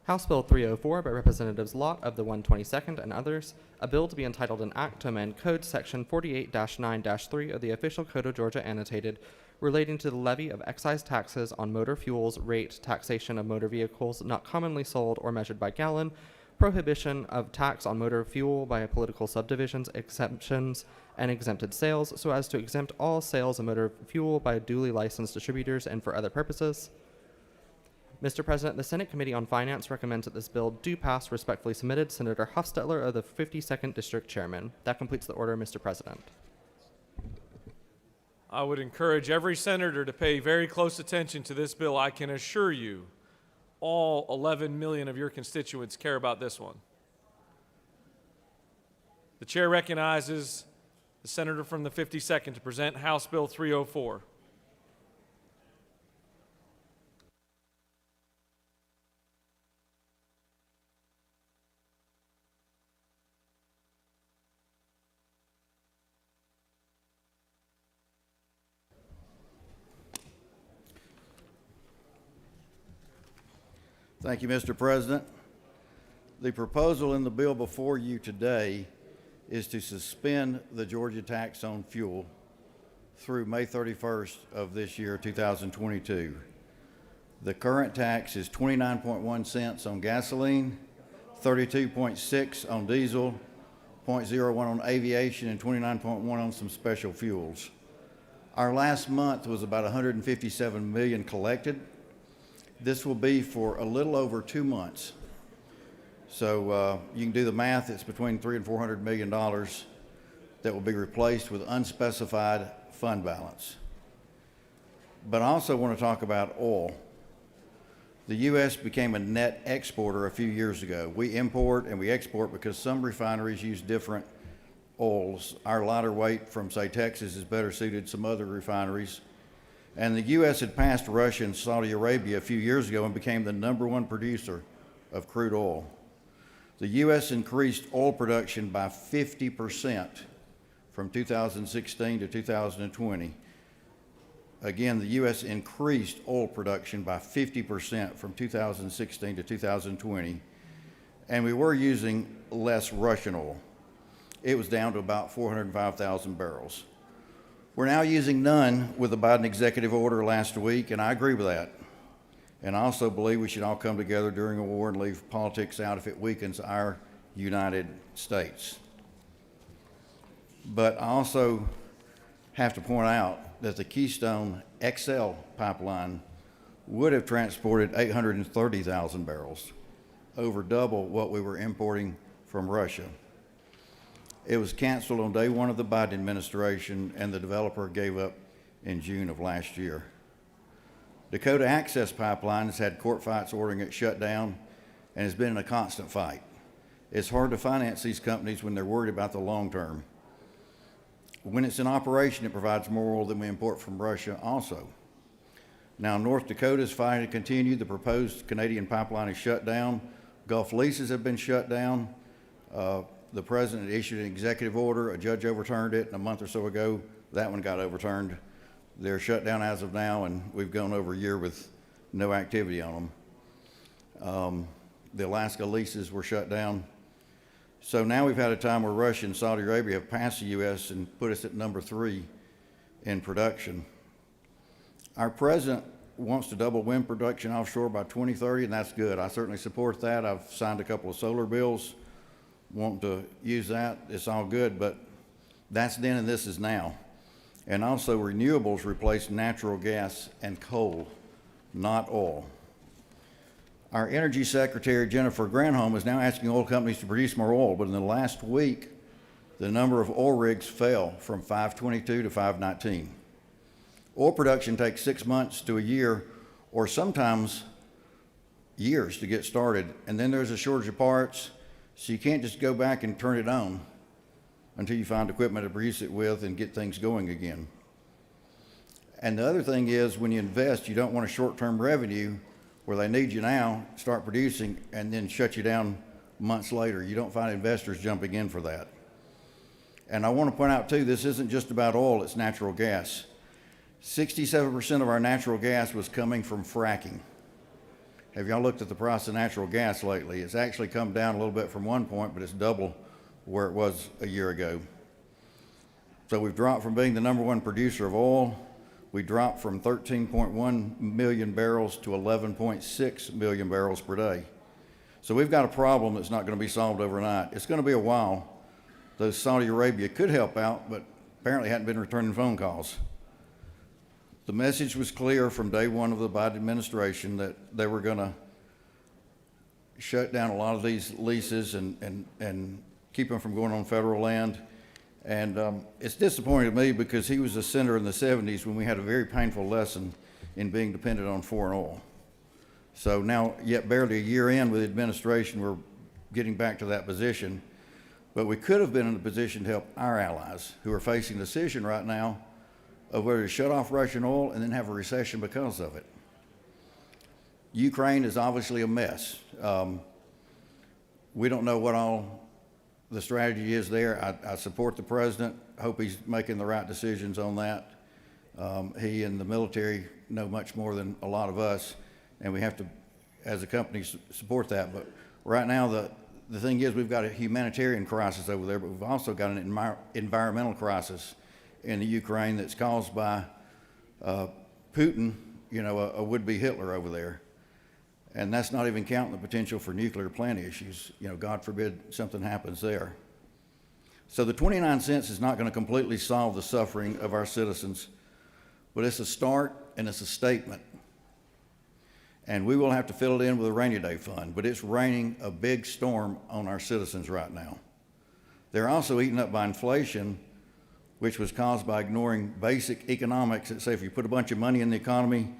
House Bill 304 by Representatives Lott of the 122nd and others, a bill to be entitled an act to amend Code Section 48-9-3 of the Official Code of Georgia Annotated relating to the levy of excise taxes on motor fuels, rate, taxation of motor vehicles not commonly sold or measured by gallon, prohibition of tax on motor fuel by political subdivisions, exemptions, and exempted sales, so as to exempt all sales of motor fuel by duly licensed distributors and for other purposes. Mr. President, the Senate Committee on Finance recommends that this bill do pass. Respectfully submitted, Senator Hufstetler of the 52nd District Chairman. That completes the order, Mr. President. I would encourage every senator to pay very close attention to this bill. I can assure you all 11 million of your constituents care about this one. The chair recognizes the senator from the 52nd to present House Bill 304. Thank you, Mr. President. The proposal in the bill before you today is to suspend the Georgia tax on fuel through May 31st of this year, 2022. The current tax is 29.1 cents on gasoline, 32.6 on diesel, 0.01 on aviation, and 29.1 on some special fuels. Our last month was about 157 million collected. This will be for a little over 2 months. So you can do the math. It's between $300 and $400 million that will be replaced with unspecified fund balance. But I also want to talk about oil. The U.S. became a net exporter a few years ago. We import and we export because some refineries use different oils. Our lighter weight from, say, Texas is better suited some other refineries. And the U.S. had passed Russia and Saudi Arabia a few years ago and became the #1 producer of crude oil. The U.S. increased oil production by 50% from 2016 to 2020. Again, the U.S. increased oil production by 50% from 2016 to 2020. And we were using less Russian oil. It was down to about 405,000 barrels. We're now using none with the Biden executive order last week, and I agree with that. And I also believe we should all come together during a war and leave politics out if it weakens our United States. But I also have to point out that the Keystone XL pipeline would have transported 830,000 barrels, over double what we were importing from Russia. It was canceled on day one of the Biden administration, and the developer gave up in June of last year. Dakota Access Pipeline has had court fights ordering it shut down and has been in a constant fight. It's hard to finance these companies when they're worried about the long term. When it's in operation, it provides more oil than we import from Russia also. Now, North Dakota is fighting to continue. The proposed Canadian pipeline is shut down. Gulf leases have been shut down. The president issued an executive order. A judge overturned it, and a month or so ago, that one got overturned. They're shut down as of now, and we've gone over a year with no activity on them. The Alaska leases were shut down. So now we've had a time where Russia and Saudi Arabia have passed the U.S. and put us at number 3 in production. Our president wants to double wind production offshore by 2030, and that's good. I certainly support that. I've signed a couple of solar bills wanting to use that. It's all good, but that's then and this is now. And also renewables replace natural gas and coal, not oil. Our Energy Secretary, Jennifer Granholm, is now asking oil companies to produce more oil, but in the last week, the number of oil rigs fell from 522 to 519. Oil production takes 6 months to a year, or sometimes years to get started, and then there's a shortage of parts, so you can't just go back and turn it on until you find equipment to produce it with and get things going again. And the other thing is, when you invest, you don't want a short-term revenue where they need you now, start producing, and then shut you down months later. You don't find investors jumping in for that. And I want to point out, too, this isn't just about oil, it's natural gas. 67% of our natural gas was coming from fracking. Have y'all looked at the price of natural gas lately? It's actually come down a little bit from one point, but it's double where it was a year ago. So we've dropped from being the number 1 producer of oil. We dropped from 13.1 million barrels to 11.6 million barrels per day. So we've got a problem that's not going to be solved overnight. It's going to be a while. Though Saudi Arabia could help out, but apparently hadn't been returning phone calls. The message was clear from day one of the Biden administration that they were going to shut down a lot of these leases and keep them from going on federal land. And it's disappointing to me because he was a senator in the 70s when we had a very painful lesson in being dependent on foreign oil. So now, yet barely a year in with the administration, we're getting back to that position. But we could have been in a position to help our allies who are facing a decision right now of whether to shut off Russian oil and then have a recession because of it. Ukraine is obviously a mess. We don't know what all the strategy is there. I support the president. I hope he's making the right decisions on that. He and the military know much more than a lot of us, and we have to, as a company, support that. But right now, the thing is, we've got a humanitarian crisis over there, but we've also got an environmental crisis in the Ukraine that's caused by Putin, a would-be Hitler over there. And that's not even counting the potential for nuclear plant issues. God forbid something happens there. So the 29 cents is not going to completely solve the suffering of our citizens, but it's a start and it's a statement. And we will have to fill it in with a rainy day fund, but it's raining a big storm on our citizens right now. They're also eaten up by inflation, which was caused by ignoring basic economics that say if you put a bunch of money in the economy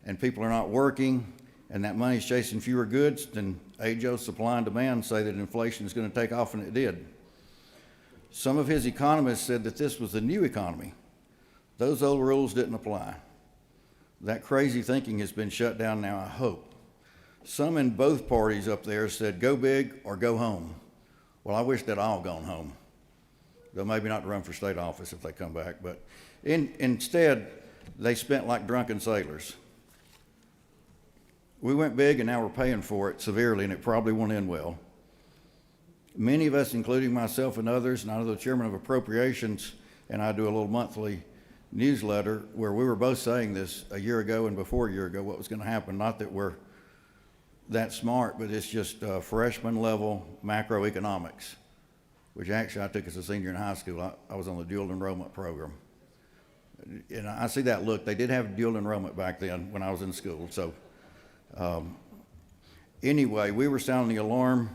and people are not working, and that money's chasing fewer goods, then age-old supply and demand say that inflation is going to take off, and it did. Some of his economists said that this was the new economy. Those old rules didn't apply. That crazy thinking has been shut down now, I hope. Some in both parties up there said go big or go home. Well, I wish they'd all gone home. Though maybe not to run for state office if they come back, but instead, they spent like drunken sailors. We went big, and now we're paying for it severely, and it probably won't end well. Many of us, including myself and others, and I know the chairman of Appropriations, and I do a little monthly newsletter where we were both saying this a year ago and before a year ago, what was going to happen. Not that we're that smart, but it's just freshman level macroeconomics, which actually I took as a senior in high school. I was on the dual enrollment program. And I see that look. They did have dual enrollment back then when I was in school. So anyway, we were sounding the alarm.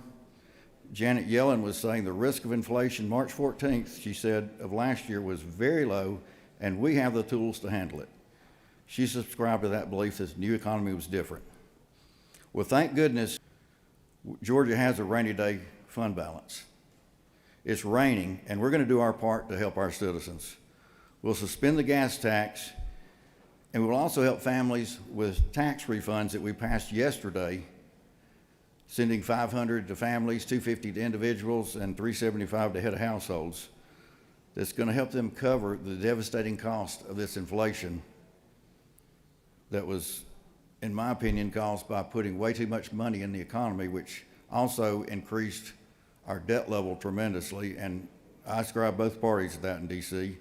Janet Yellen was saying the risk of inflation March 14th, she said, of last year was very low, and we have the tools to handle it. She subscribed to that belief that the new economy was different. Well, thank goodness Georgia has a rainy day fund balance. It's raining, and we're going to do our part to help our citizens. We'll suspend the gas tax, and we'll also help families with tax refunds that we passed yesterday, sending $500 to families, $250 to individuals, and $375 to head of households. That's going to help them cover the devastating cost of this inflation that was, in my opinion, caused by putting way too much money in the economy, which also increased our debt level tremendously, and I ascribe both parties to that in D.C.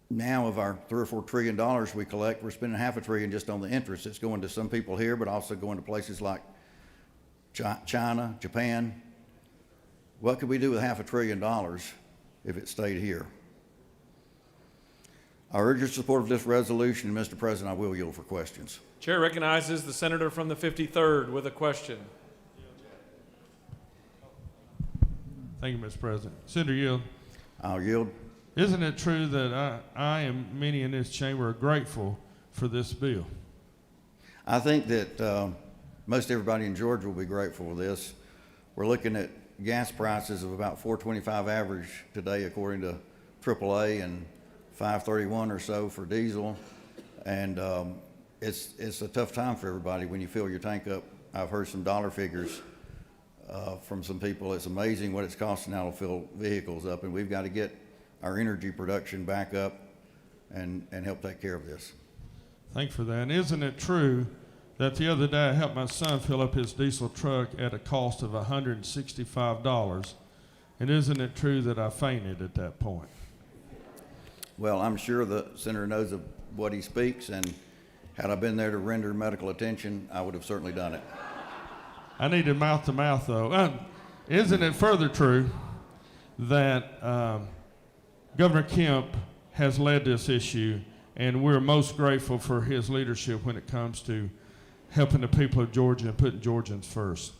Now of our $3 or $4 trillion we collect, we're spending $500 billion just on the interest. It's going to some people here, but also going to places like China, Japan. What could we do with $500 billion if it stayed here? I urge your support of this resolution, and Mr. President, I will yield for questions. Chair recognizes the senator from the 53rd with a question. Thank you, Mr. President. Senator Yield. I'll yield. Isn't it true that I and many in this chamber are grateful for this bill? I think that most everybody in Georgia will be grateful for this. We're looking at gas prices of about $4.25 average today, according to AAA, and $5.31 or so for diesel. And it's a tough time for everybody when you fill your tank up. I've heard some dollar figures from some people. It's amazing what it's costing now to fill vehicles up, and we've got to get our energy production back up and help take care of this. Thank you for that. And isn't it true that the other day I helped my son fill up his diesel truck at a cost of $165? And isn't it true that I fainted at that point? Well, I'm sure the senator knows of what he speaks, and had I been there to render medical attention, I would have certainly done it. I needed mouth-to-mouth, though. Isn't it further true that Governor Kemp has led this issue, and we're most grateful for his leadership when it comes to helping the people of Georgia and putting Georgians first?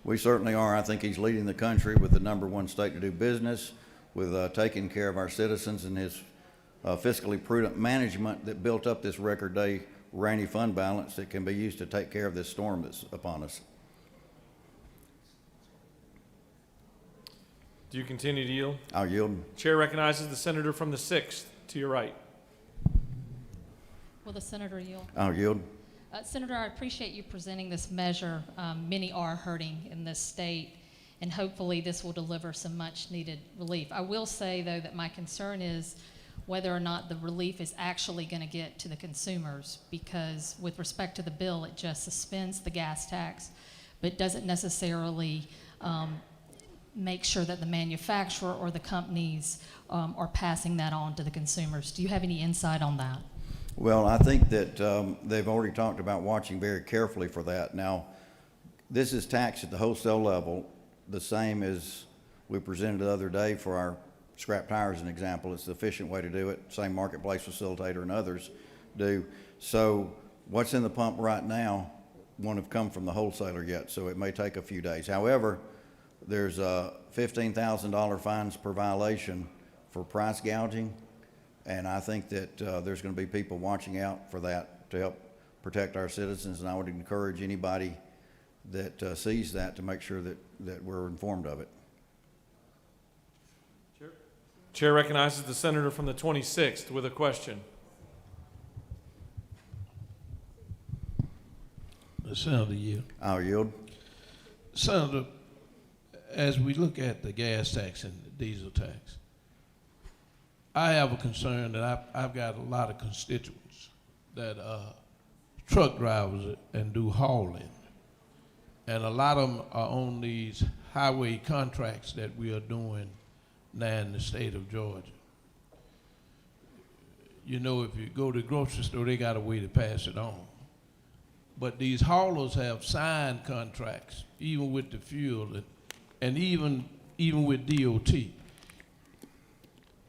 We certainly are. I think he's leading the country with the #1 state to do business, with taking care of our citizens, and his fiscally prudent management that built up this record day rainy fund balance that can be used to take care of this storm that's upon us. Do you continue to yield? I'll yield. Chair recognizes the senator from the 6th to your right. Will the senator yield? I'll yield. Senator, I appreciate you presenting this measure. Many are hurting in this state, and hopefully this will deliver some much needed relief. I will say, though, that my concern is whether or not the relief is actually going to get to the consumers, because with respect to the bill, it just suspends the gas tax, but doesn't necessarily make sure that the manufacturer or the companies are passing that on to the consumers. Do you have any insight on that? Well, I think that they've already talked about watching very carefully for that. Now, this is taxed at the wholesale level, the same as we presented the other day for our scrap tires, an example. It's the efficient way to do it, same marketplace facilitator and others do. So what's in the pump right now won't have come from the wholesaler yet, so it may take a few days. However, there's $15,000 fines per violation for price gouging, and I think that there's going to be people watching out for that to help protect our citizens, and I would encourage anybody that sees that to make sure that we're informed of it. Chair recognizes the senator from the 26th with a question. Senator Yield. I'll yield. Senator, as we look at the gas tax and the diesel tax, I have a concern that I've got a lot of constituents that truck drivers and do hauling. And a lot of them are on these highway contracts that we are doing now in the state of Georgia. You know, if you go to the grocery store, they got a way to pass it on. But these haulers have signed contracts, even with the fuel and even with DOT.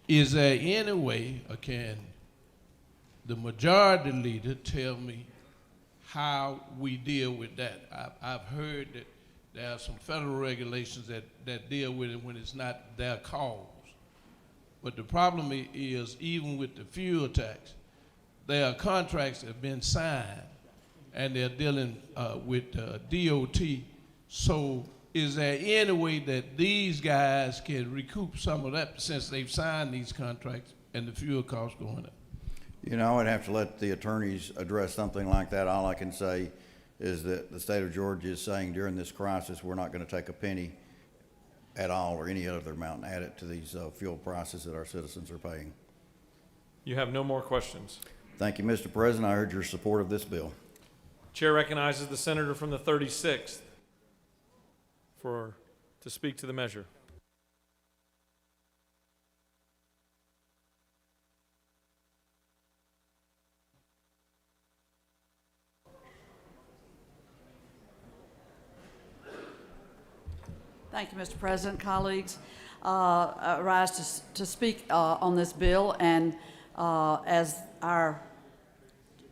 Is there any way, or can the majority leader tell me how we deal with that? I've heard There are some federal regulations that deal with it when it's not their cause. But the problem is, even with the fuel tax, there are contracts that have been signed, and they're dealing with DOT. So is there any way that these guys can recoup some of that since they've signed these contracts and the fuel costs going up? You know, I'd have to let the attorneys address something like that. All I can say is that the state of Georgia is saying during this crisis, we're not going to take a penny at all or any other amount and add it to these fuel prices that our citizens are paying. You have no more questions. Thank you, Mr. President. I urge your support of this bill. Chair recognizes the senator from the 36th to speak to the measure. Thank you, Mr. President, colleagues. I rise to speak on this bill, and as our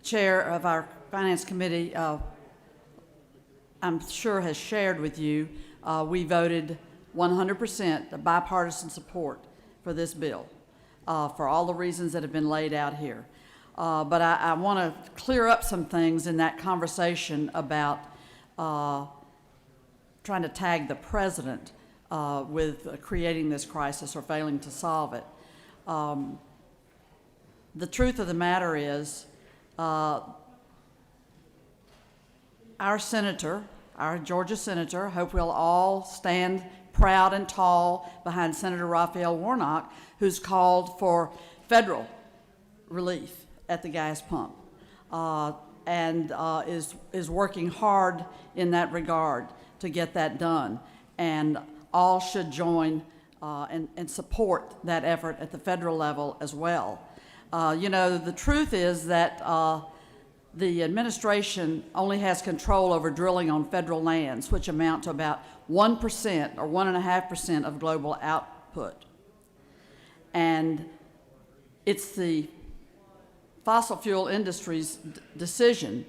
chair of our Finance Committee, I'm sure has shared with you, we voted 100% bipartisan support for this bill for all the reasons that have been laid out here. But I want to clear up some things in that conversation about trying to tag the president with creating this crisis or failing to solve it. The truth of the matter is our senator, our Georgia senator, hope we'll all stand proud and tall behind Senator Raphael Warnock, who's called for federal relief at the gas pump and is working hard in that regard to get that done. And all should join and support that effort at the federal level as well. You know, the truth is that the administration only has control over drilling on federal lands, which amount to about 1% or 1.5% of global output. And it's the fossil fuel industry's decision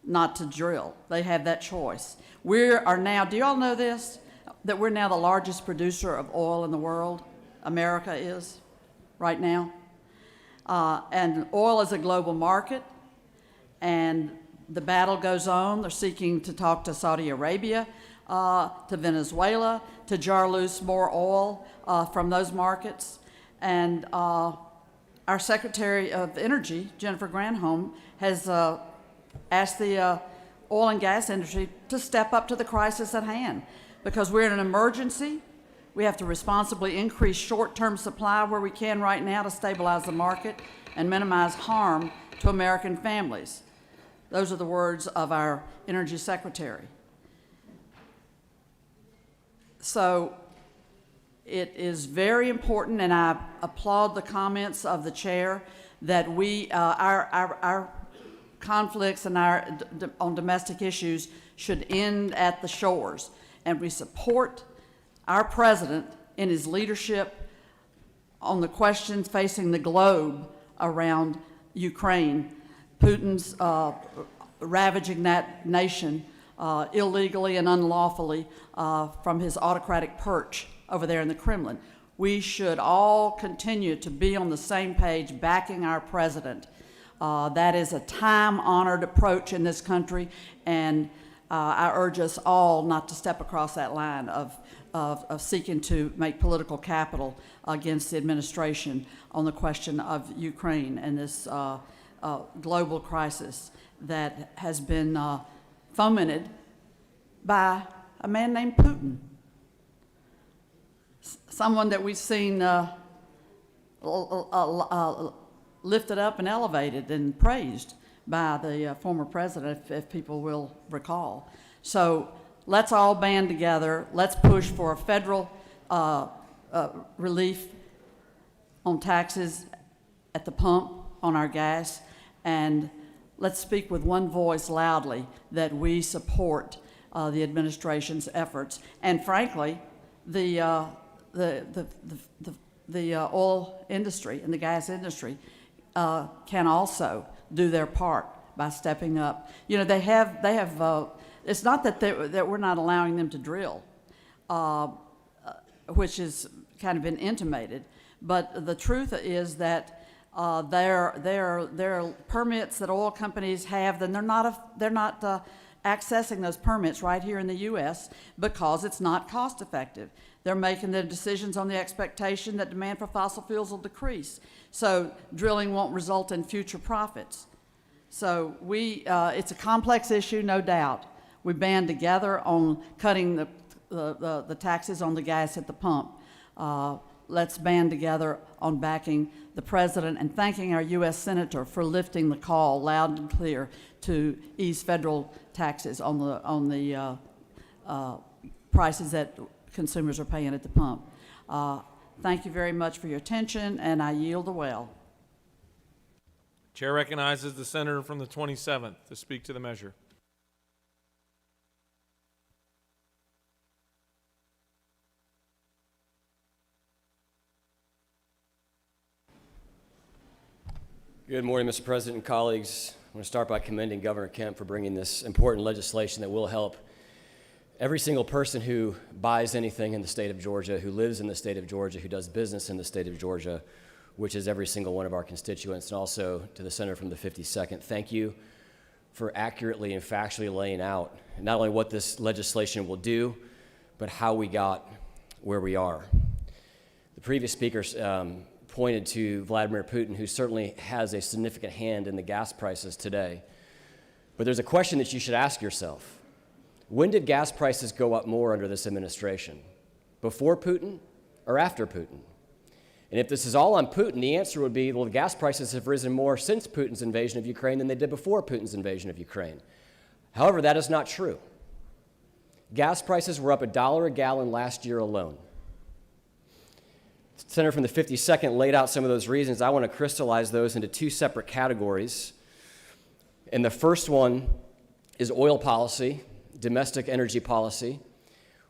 not to drill. They have that choice. We are now, do you all know this? That we're now the largest producer of oil in the world. America is right now. And oil is a global market. And the battle goes on. They're seeking to talk to Saudi Arabia, to Venezuela, to jar loose more oil from those markets. And our Secretary of Energy, Jennifer Granholm, has asked the oil and gas industry to step up to the crisis at hand. Because we're in an emergency, we have to responsibly increase short-term supply where we can right now to stabilize the market and minimize harm to American families. Those are the words of our Energy Secretary. So it is very important, and I applaud the comments of the chair, that we, our conflicts and on domestic issues should end at the shores. And we support our president in his leadership on the questions facing the globe around Ukraine. Putin's ravaging that nation illegally and unlawfully from his autocratic perch over there in the Kremlin. We should all continue to be on the same page backing our president. That is a time-honored approach in this country, and I urge us all not to step across that line of seeking to make political capital against the administration on the question of Ukraine and this global crisis that has been fomented by a man named Putin, someone that we've seen lifted up and elevated and praised by the former president, if people will recall. So let's all band together. Let's push for a federal relief on taxes at the pump on our gas, and let's speak with one voice loudly that we support the administration's efforts. And frankly, the oil industry and the gas industry can also do their part by stepping up. You know, they have it's not that that we're not allowing them to drill, which has kind of been intimated, but the truth is that there are permits that oil companies have, then they're not accessing those permits right here in the U.S. because it's not cost effective. They're making their decisions on the expectation that demand for fossil fuels will decrease. So drilling won't result in future profits. So it's a complex issue, no doubt. We band together on cutting the taxes on the gas at the pump. Let's band together on backing the president and thanking our U.S. Senator for lifting the call loud and clear to ease federal taxes on the prices that consumers are paying at the pump. Thank you very much for your attention, and I yield the well. Chair recognizes the senator from the 27th to speak to the measure. Good morning, Mr. President and colleagues. I want to start by commending Governor Kemp for bringing this important legislation that will help every single person who buys anything in the state of Georgia, who lives in the state of Georgia, who does business in the state of Georgia, which is every single one of our constituents. And also to the senator from the 52nd, thank you for accurately and factually laying out not only what this legislation will do, but how we got where we are. The previous speakers pointed to Vladimir Putin, who certainly has a significant hand in the gas prices today. But there's a question that you should ask yourself. When did gas prices go up more under this administration? Before Putin or after Putin? And if this is all on Putin, the answer would be, well, the gas prices have risen more since Putin's invasion of Ukraine than they did before Putin's invasion of Ukraine. However, that is not true. Gas prices were up $1 a gallon last year alone. The senator from the 52nd laid out some of those reasons. I want to crystallize those into two separate categories. And the first one is oil policy, domestic energy policy.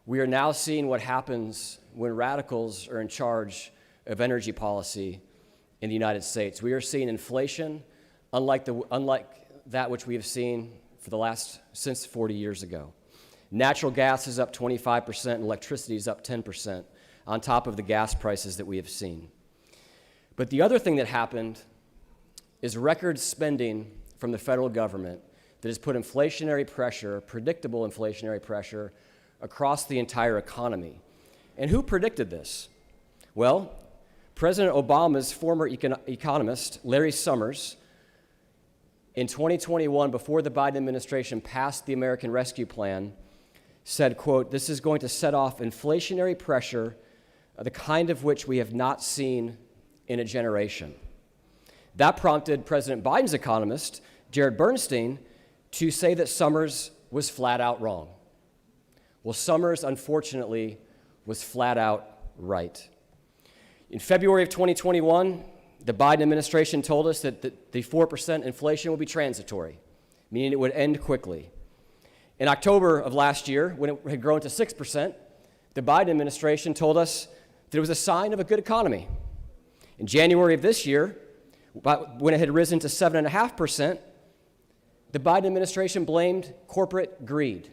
We are now seeing what happens when radicals are in charge of energy policy in the United States. We are seeing inflation unlike that which we have seen since 40 years ago. Natural gas is up 25% and electricity is up 10%. On top of the gas prices that we have seen. But the other thing that happened is record spending from the federal government that has put inflationary pressure, predictable inflationary pressure, across the entire economy. And who predicted this? Well, President Obama's former economist, Larry Summers, in 2021, before the Biden administration passed the American Rescue Plan, said, quote, "This is going to set off inflationary pressure the kind of which we have not seen in a generation." That prompted President Biden's economist, Jared Bernstein, to say that Summers was flat out wrong. Well, Summers, unfortunately, was flat out right. In February of 2021, the Biden administration told us that the 4% inflation will be transitory, meaning it would end quickly. In October of last year, when it had grown to 6%, the Biden administration told us that it was a sign of a good economy. In January of this year, when it had risen to 7.5%, the Biden administration blamed corporate greed.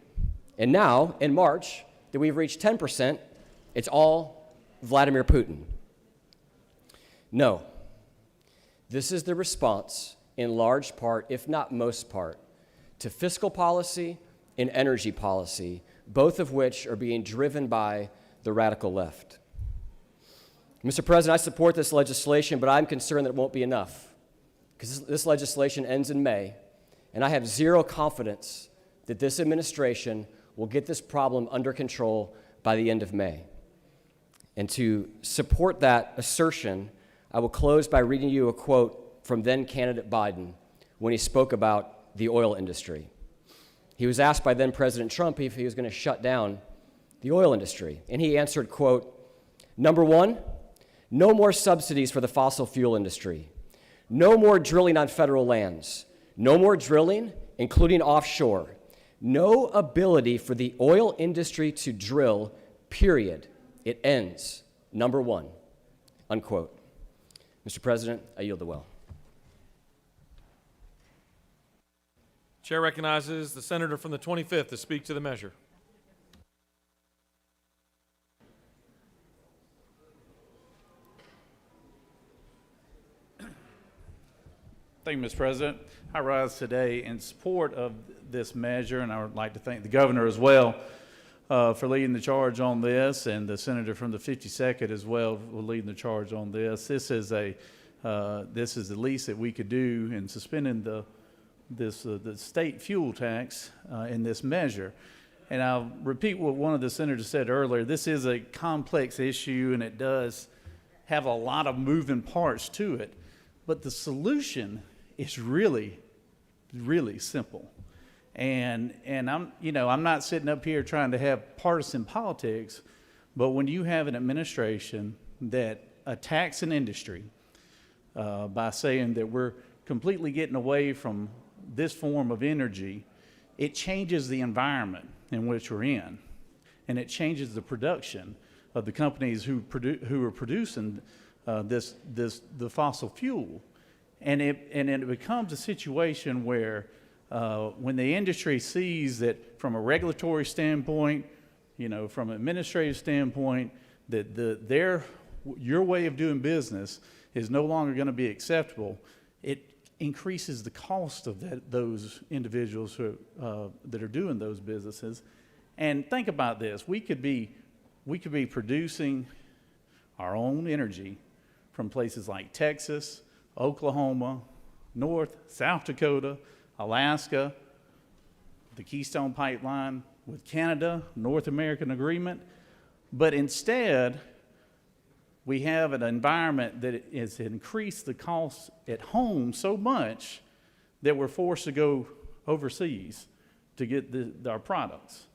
And now, in March, that we've reached 10%, it's all Vladimir Putin. No, this is the response, in large part, if not most part, to fiscal policy and energy policy, both of which are being driven by the radical left. Mr. President, I support this legislation, but I'm concerned that it won't be enough, because this legislation ends in May, and I have zero confidence that this administration will get this problem under control by the end of May. And to support that assertion, I will close by reading you a quote from then-candidate Biden when he spoke about the oil industry. He was asked by then-President Trump if he was going to shut down the oil industry, and he answered, quote, "Number one, no more subsidies for the fossil fuel industry. No more drilling on federal lands. No more drilling, including offshore. No ability for the oil industry to drill, period. It ends. Number one," unquote. Mr. President, I yield the well. Chair recognizes the senator from the 25th to speak to the measure. Thank you, Mr. President. I rise today in support of this measure, and I would like to thank the governor as well for leading the charge on this, and the senator from the 52nd as well for leading the charge on this. This is the least that we could do in suspending the state fuel tax in this measure. And I'll repeat what one of the senators said earlier. This is a complex issue, and it does have a lot of moving parts to it. But the solution is really, really simple. And I'm not sitting up here trying to have partisan politics, but when you have an administration that attacks an industry by saying that we're completely getting away from this form of energy, it changes the environment in which we're in, and it changes the production of the companies who are producing the fossil fuel, and it becomes a situation where when the industry sees that from a regulatory standpoint, from an administrative standpoint, that your way of doing business is no longer going to be acceptable, it increases the cost of those individuals that are doing those businesses. And think about this: we could be producing our own energy from places like Texas, Oklahoma, South Dakota, Alaska, the Keystone Pipeline with Canada, North American Agreement, but instead we have an environment that has increased the cost at home so much that we're forced to go overseas to get our products.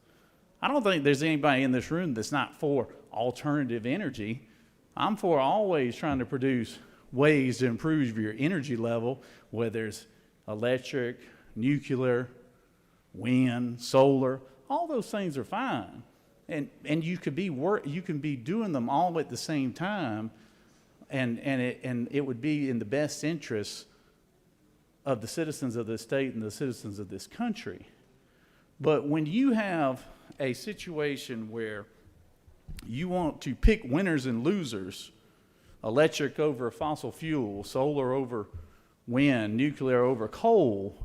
I don't think there's anybody in this room that's not for alternative energy. I'm for always trying to produce ways to improve your energy level, whether it's electric, nuclear, wind, solar. All those things are fine, and you can be doing them all at the same time, and it would be in the best interest of the citizens of this state and the citizens of this country. But when you have a situation where you want to pick winners and losers, electric over fossil fuel, solar over wind, nuclear over coal,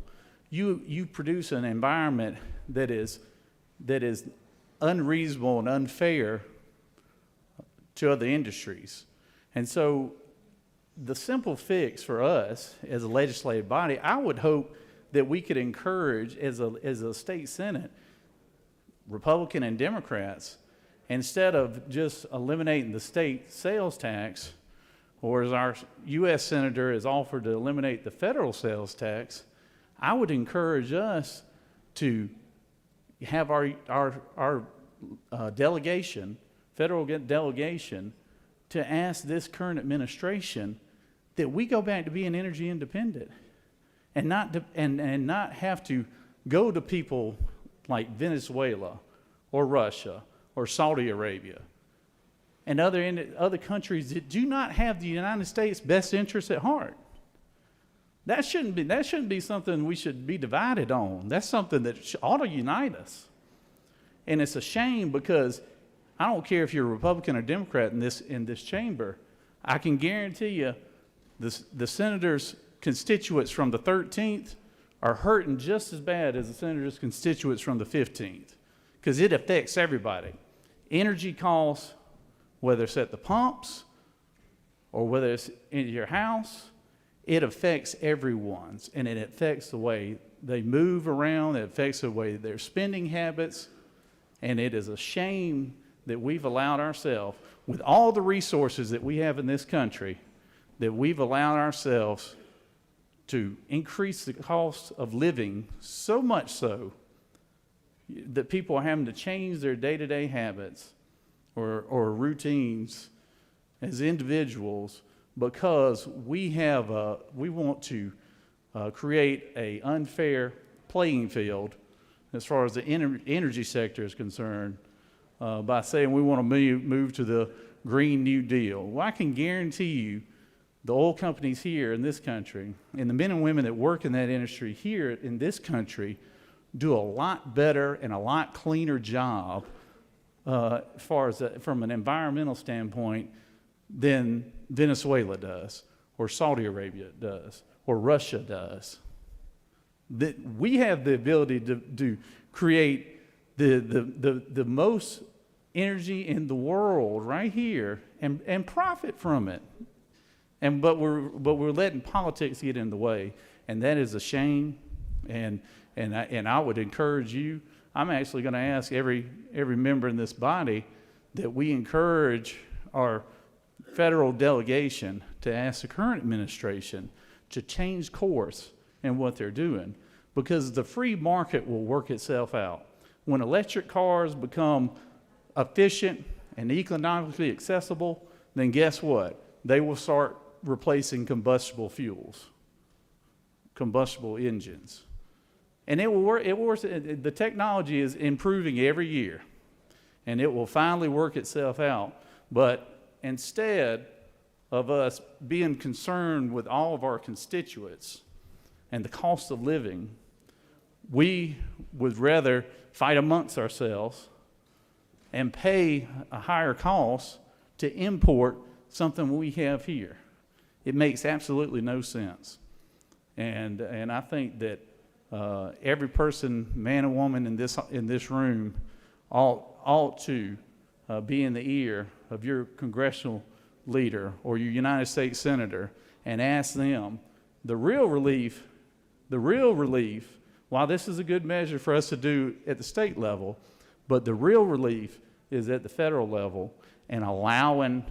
you produce an environment that is unreasonable and unfair to other industries. And so the simple fix for us as a legislative body, I would hope that we could encourage as a state senate, Republican and Democrats, instead of just eliminating the state sales tax, or as our U.S. Senator has offered to eliminate the federal sales tax, I would encourage us to have our delegation, federal delegation, to ask this current administration that we go back to being energy independent, and not have to go to people like Venezuela or Russia or Saudi Arabia and other countries that do not have the United States' best interests at heart. That shouldn't be something we should be divided on. That's something that ought to unite us. And it's a shame, because I don't care if you're a Republican or Democrat in this chamber, I can guarantee you the senator's constituents from the 13th are hurting just as bad as the senator's constituents from the 15th, because it affects everybody. Energy costs, whether it's at the pumps or whether it's in your house, it affects everyone's, and it affects the way they move around, it affects the way their spending habits, and it is a shame that we've allowed ourselves, with all the resources that we have in this country, that we've allowed ourselves to increase the cost of living so much so that people are having to change their day-to-day habits or routines as individuals, because we want to create an unfair playing field as far as the energy sector is concerned by saying we want to move to the Green New Deal. Well, I can guarantee you the oil companies here in this country and the men and women that work in that industry here in this country do a lot better and a lot cleaner job as far as from an environmental standpoint than Venezuela does, or Saudi Arabia does, or Russia does. That we have the ability to create the most energy in the world right here and profit from it. But we're letting politics get in the way, and that is a shame. And I would encourage you. I'm actually going to ask every member in this body that we encourage our federal delegation to ask the current administration to change course in what they're doing, because the free market will work itself out. When electric cars become efficient and economically accessible, then guess what? They will start replacing combustible fuels, combustible engines. And it will work. It works. The technology is improving every year, and it will finally work itself out. But instead of us being concerned with all of our constituents and the cost of living, we would rather fight amongst ourselves and pay a higher cost to import something we have here. It makes absolutely no sense. And I think that every person, man and woman in this room, ought to be in the ear of your congressional leader or your United States senator and ask them the real relief, while this is a good measure for us to do at the state level, but the real relief is at the federal level, and allowing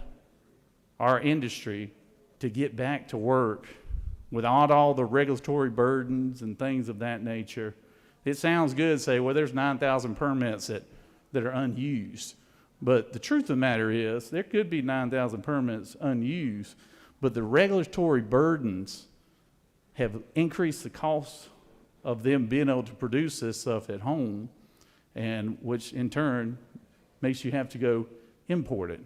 our industry to get back to work without all the regulatory burdens and things of that nature. It sounds good to say, well, there's 9,000 permits that are unused. But the truth of the matter is, there could be 9,000 permits unused, but the regulatory burdens have increased the cost of them being able to produce this stuff at home, and which in turn makes you have to go import it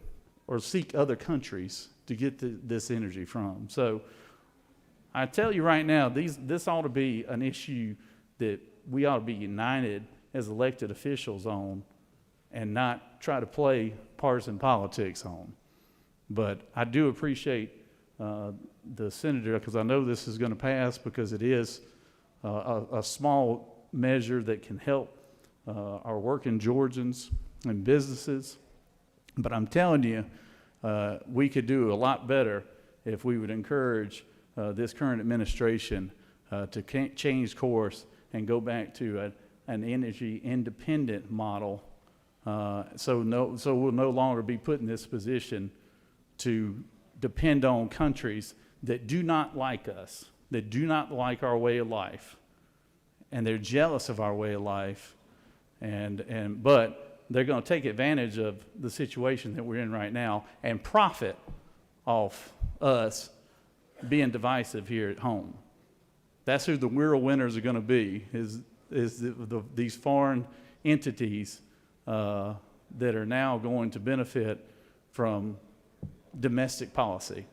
or seek other countries to get this energy from. So I tell you right now, this ought to be an issue that we ought to be united as elected officials on, and not try to play partisan politics on. But I do appreciate the senator, because I know this is going to pass, because it is a small measure that can help our working Georgians and businesses. But I'm telling you, we could do a lot better if we would encourage this current administration to change course and go back to an energy independent model, so we'll no longer be put in this position to depend on countries that do not like us, that do not like our way of life, and they're jealous of our way of life, but they're going to take advantage of the situation that we're in right now and profit off us being divisive here at home. That's who the real winners are going to be, is these foreign entities that are now going to benefit from domestic policy.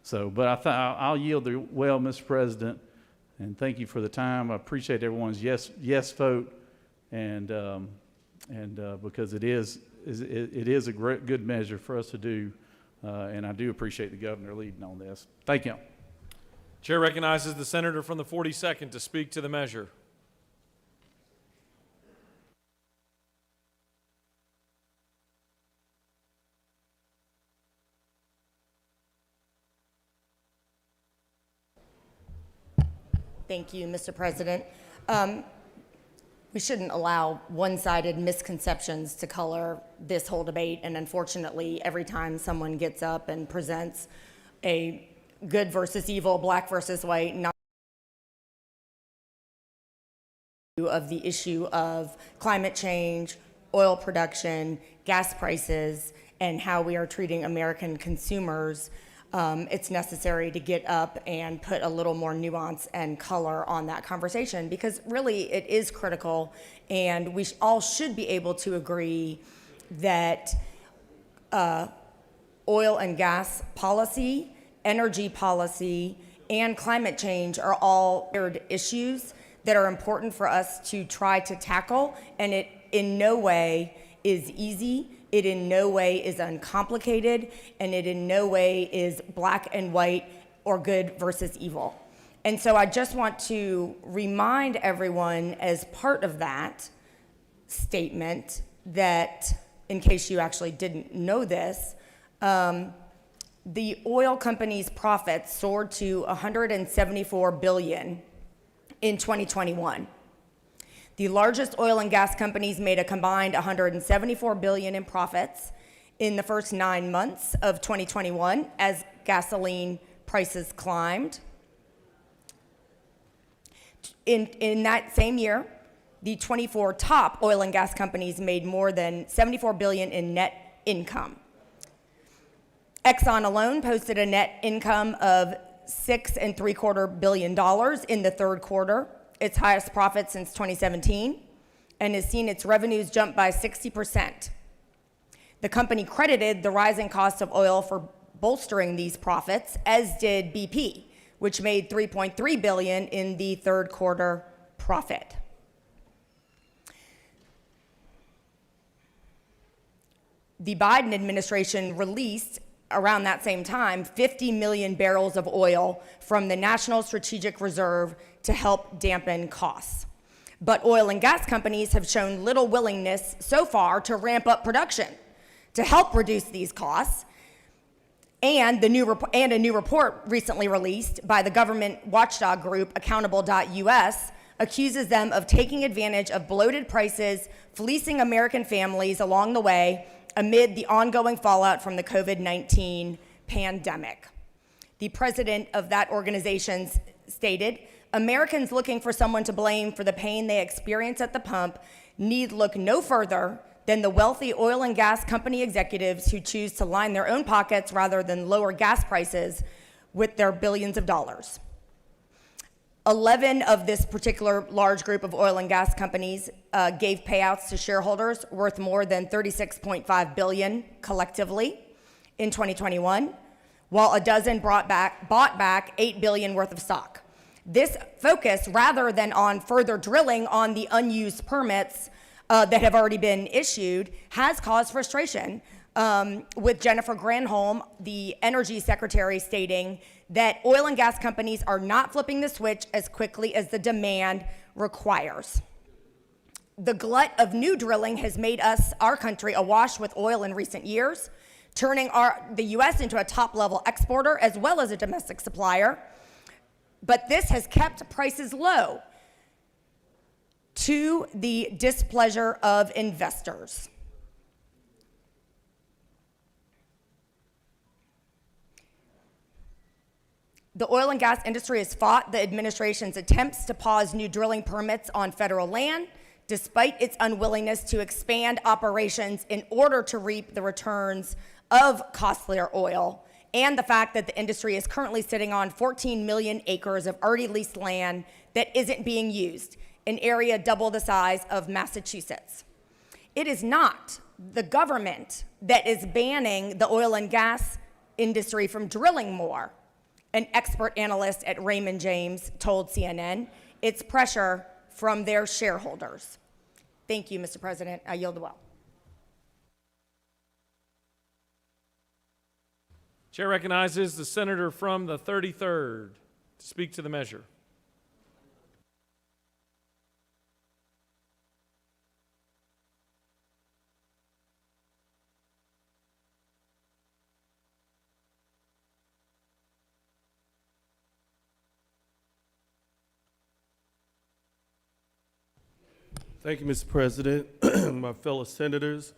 So, but I'll yield the well, Mr. President, and thank you for the time. I appreciate everyone's yes vote, and because it is a good measure for us to do, and I do appreciate the governor leading on this. Thank you. Chair recognizes the senator from the 42nd to speak to the measure. Thank you, Mr. President. We shouldn't allow one-sided misconceptions to color this whole debate, and unfortunately, every time someone gets up and presents a good versus evil, black versus white, not of the issue of climate change, oil production, gas prices, and how we are treating American consumers, it's necessary to get up and put a little more nuance and color on that conversation, because really it is critical, and we all should be able to agree that oil and gas policy energy policy, and climate change are all issues that are important for us to try to tackle, and it in no way is easy, it in no way is uncomplicated, and it in no way is black and white or good versus evil. And so I just want to remind everyone as part of that statement that, in case you actually didn't know this, the oil companies' profits soared to $174 billion in 2021. The largest oil and gas companies made a combined $174 billion in profits in the first 9 months of 2021 as gasoline prices climbed. In that same year, the 24 top oil and gas companies made more than $74 billion in net income. Exxon alone posted a net income of $6.75 billion in the third quarter, its highest profit since 2017, and has seen its revenues jump by 60%. The company credited the rising cost of oil for bolstering these profits, as did BP, which made $3.3 billion in the third quarter profit. The Biden administration released around that same time 50 million barrels of oil from the National Strategic Reserve to help dampen costs. But oil and gas companies have shown little willingness so far to ramp up production to help reduce these costs. And a new report recently released by the government watchdog group Accountable.us accuses them of taking advantage of bloated prices, fleecing American families along the way amid the ongoing fallout from the COVID-19 pandemic. The president of that organization stated, "Americans looking for someone to blame for the pain they experience at the pump need look no further than the wealthy oil and gas company executives who choose to line their own pockets rather than lower gas prices with their billions of dollars." 11 of this particular large group of oil and gas companies gave payouts to shareholders worth more than $36.5 billion collectively in 2021, while a dozen bought back $8 billion worth of stock. This focus, rather than on further drilling on the unused permits that have already been issued, has caused frustration, with Jennifer Granholm, the energy secretary, stating that oil and gas companies are not flipping the switch as quickly as the demand requires. The glut of new drilling has made our country awash with oil in recent years, turning the U.S. into a top-level exporter as well as a domestic supplier. But this has kept prices low, to the displeasure of investors. The oil and gas industry has fought the administration's attempts to pause new drilling permits on federal land, despite its unwillingness to expand operations in order to reap the returns of costlier oil, and the fact that the industry is currently sitting on 14 million acres of already leased land that isn't being used, an area double the size of Massachusetts. It is not the government that is banning the oil and gas industry from drilling more, an expert analyst at Raymond James told CNN. It's pressure from their shareholders. Thank you, Mr. President. I yield the well. Chair recognizes the senator from the 33rd to speak to the measure. Thank you, Mr. President, my fellow senators,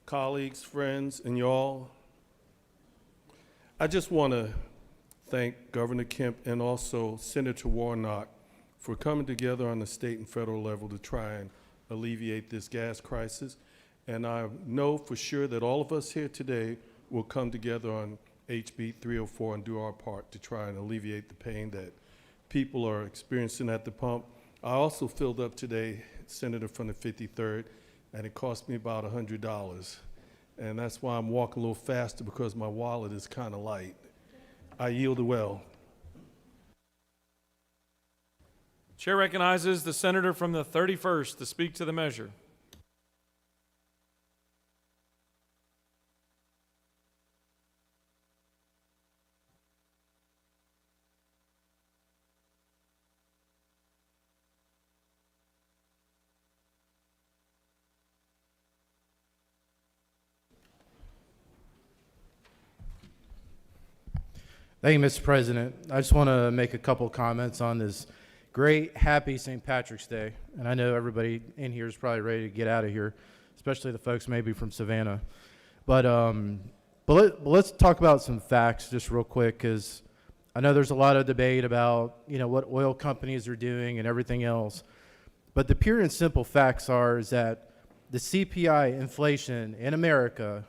colleagues, friends, and y'all. I just want to thank Governor Kemp and also Senator Warnock for coming together on the state and federal level to try and alleviate this gas crisis. And I know for sure that all of us here today will come together on HB 304 and do our part to try and alleviate the pain that people are experiencing at the pump. I also filled up today, Senator from the 53rd, and it cost me about $100. And that's why I'm walking a little faster, because my wallet is kind of light. I yield the well. Chair recognizes the senator from the 31st to speak to the measure. Thank you, Mr. President. I just want to make a couple comments on this great, happy St. Patrick's Day. And I know everybody in here is probably ready to get out of here, especially the folks maybe from Savannah. But let's talk about some facts just real quick, because I know there's a lot of debate about, you know, what oil companies are doing and everything else. But the pure and simple facts is that the CPI inflation in America,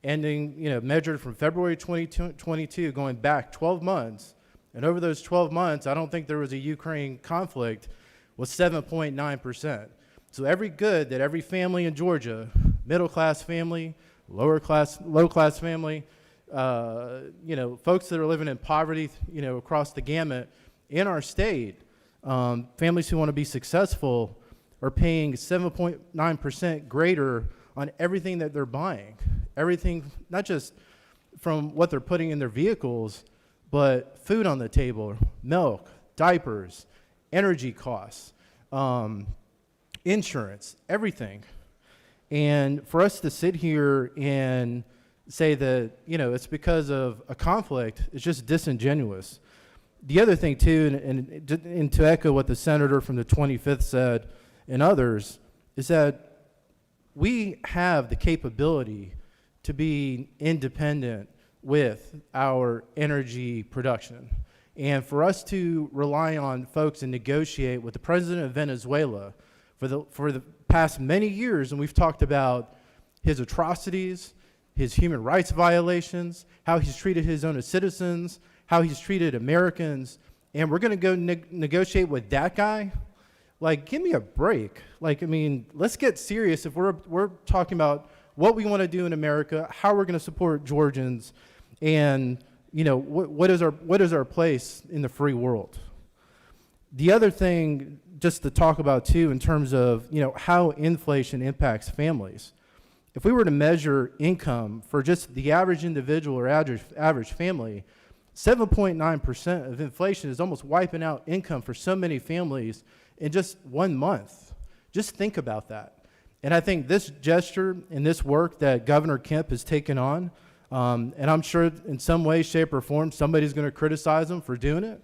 ending, you know, measured from February 2022, going back 12 months, and over those 12 months, I don't think there was a Ukraine conflict, was 7.9%. So every good that every family in Georgia, middle-class family, low-class family, you know, folks that are living in poverty, you know, across the gamut in our state, families who want to be successful are paying 7.9% greater on everything that they're buying. Everything, not just from what they're putting in their vehicles, but food on the table, milk, diapers, energy costs, insurance, everything. And for us to sit here and say that, you know, it's because of a conflict, it's just disingenuous. The other thing, too, and to echo what the senator from the 25th said and others, is that we have the capability to be independent with our energy production. And for us to rely on folks and negotiate with the president of Venezuela for the past many years, and we've talked about his atrocities, his human rights violations, how he's treated his own citizens, how he's treated Americans, and we're gonna go negotiate with that guy? Like, give me a break. Like, I mean, let's get serious if we're talking about what we want to do in America, how we're going to support Georgians, and, you know, what is our place in the free world. The other thing, just to talk about too, in terms of, you know, how inflation impacts families. If we were to measure income for just the average individual or average family, 7.9% of inflation is almost wiping out income for so many families in just 1 month. Just think about that. And I think this gesture and this work that Governor Kemp has taken on, and I'm sure in some way, shape, or form, somebody's going to criticize him for doing it,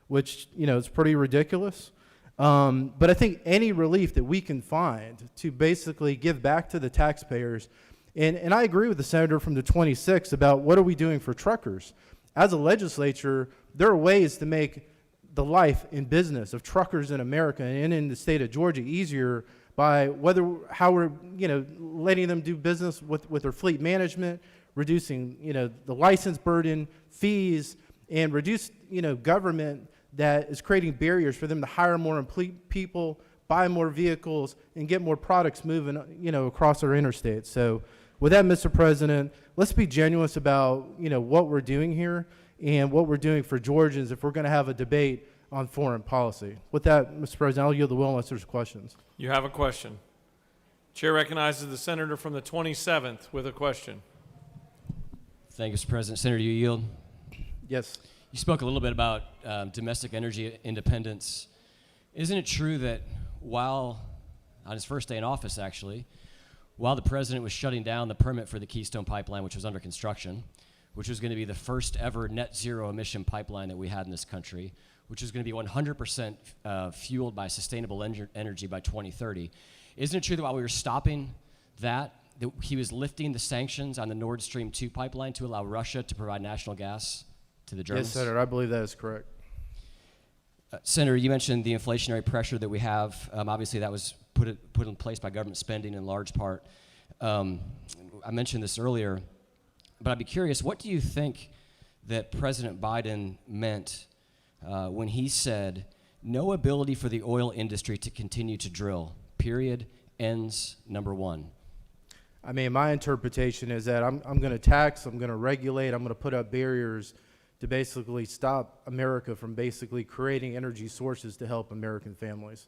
which, you know, is pretty ridiculous. But I think any relief that we can find to basically give back to the taxpayers, and I agree with the senator from the 26th about what are we doing for truckers. As a legislature, there are ways to make the life and business of truckers in America and in the state of Georgia easier by how we're, you know, letting them do business with their fleet management, reducing, you know, the license burden, fees, and reduce, you know, government that is creating barriers for them to hire more people, buy more vehicles, and get more products moving, you know, across our interstate. So with that, Mr. President, let's be genuine about, you know, what we're doing here and what we're doing for Georgians if we're going to have a debate on foreign policy. With that, Mr. President, I'll yield the will unless there's questions. You have a question. Chair recognizes the senator from the 27th with a question. Thank you, Mr. President. Senator, you yield? Yes. You spoke a little bit about domestic energy independence. Isn't it true that while, on his first day in office actually, while the president was shutting down the permit for the Keystone Pipeline, which was under construction, which was going to be the first ever net zero emission pipeline that we had in this country, which is going to be 100% fueled by sustainable energy by 2030. Isn't it true that while we were stopping that he was lifting the sanctions on the Nord Stream 2 pipeline to allow Russia to provide national gas to the Germans? Yes, Senator, I believe that is correct. Senator, you mentioned the inflationary pressure that we have. Obviously, that was put in place by government spending in large part. I mentioned this earlier, but I'd be curious, what do you think that President Biden meant when he said, no ability for the oil industry to continue to drill, period, ends, number one? I mean, my interpretation is that I'm going to tax, I'm going to regulate, I'm going to put up barriers to basically stop America from basically creating energy sources to help American families.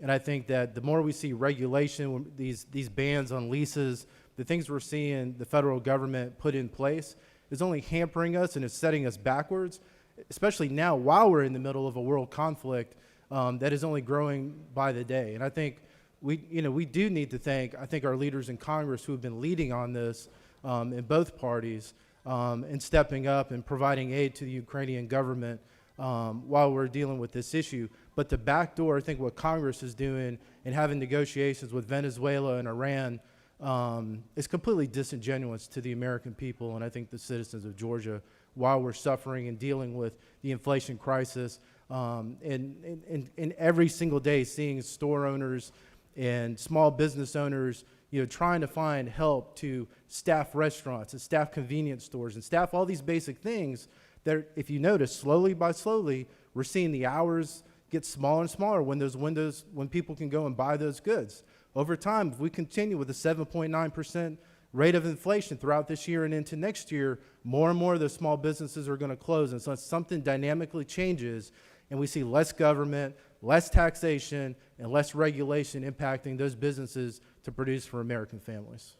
And I think that the more we see regulation, these bans on leases, the things we're seeing the federal government put in place is only hampering us and is setting us backwards, especially now while we're in the middle of a world conflict that is only growing by the day. And I think we do need to thank, our leaders in Congress who have been leading on this in both parties and stepping up and providing aid to the Ukrainian government while we're dealing with this issue. But the backdoor, I think what Congress is doing and having negotiations with Venezuela and Iran is completely disingenuous to the American people and I think the citizens of Georgia while we're suffering and dealing with the inflation crisis and every single day seeing store owners and small business owners trying to find help to staff restaurants and staff convenience stores and staff all these basic things that, if you notice, slowly by slowly, we're seeing the hours get smaller and smaller when people can go and buy those goods. Over time, if we continue with a 7.9% rate of inflation throughout this year and into next year, more and more of those small businesses are going to close. And so something dynamically changes and we see less government, less taxation, and less regulation impacting those businesses to produce for American families.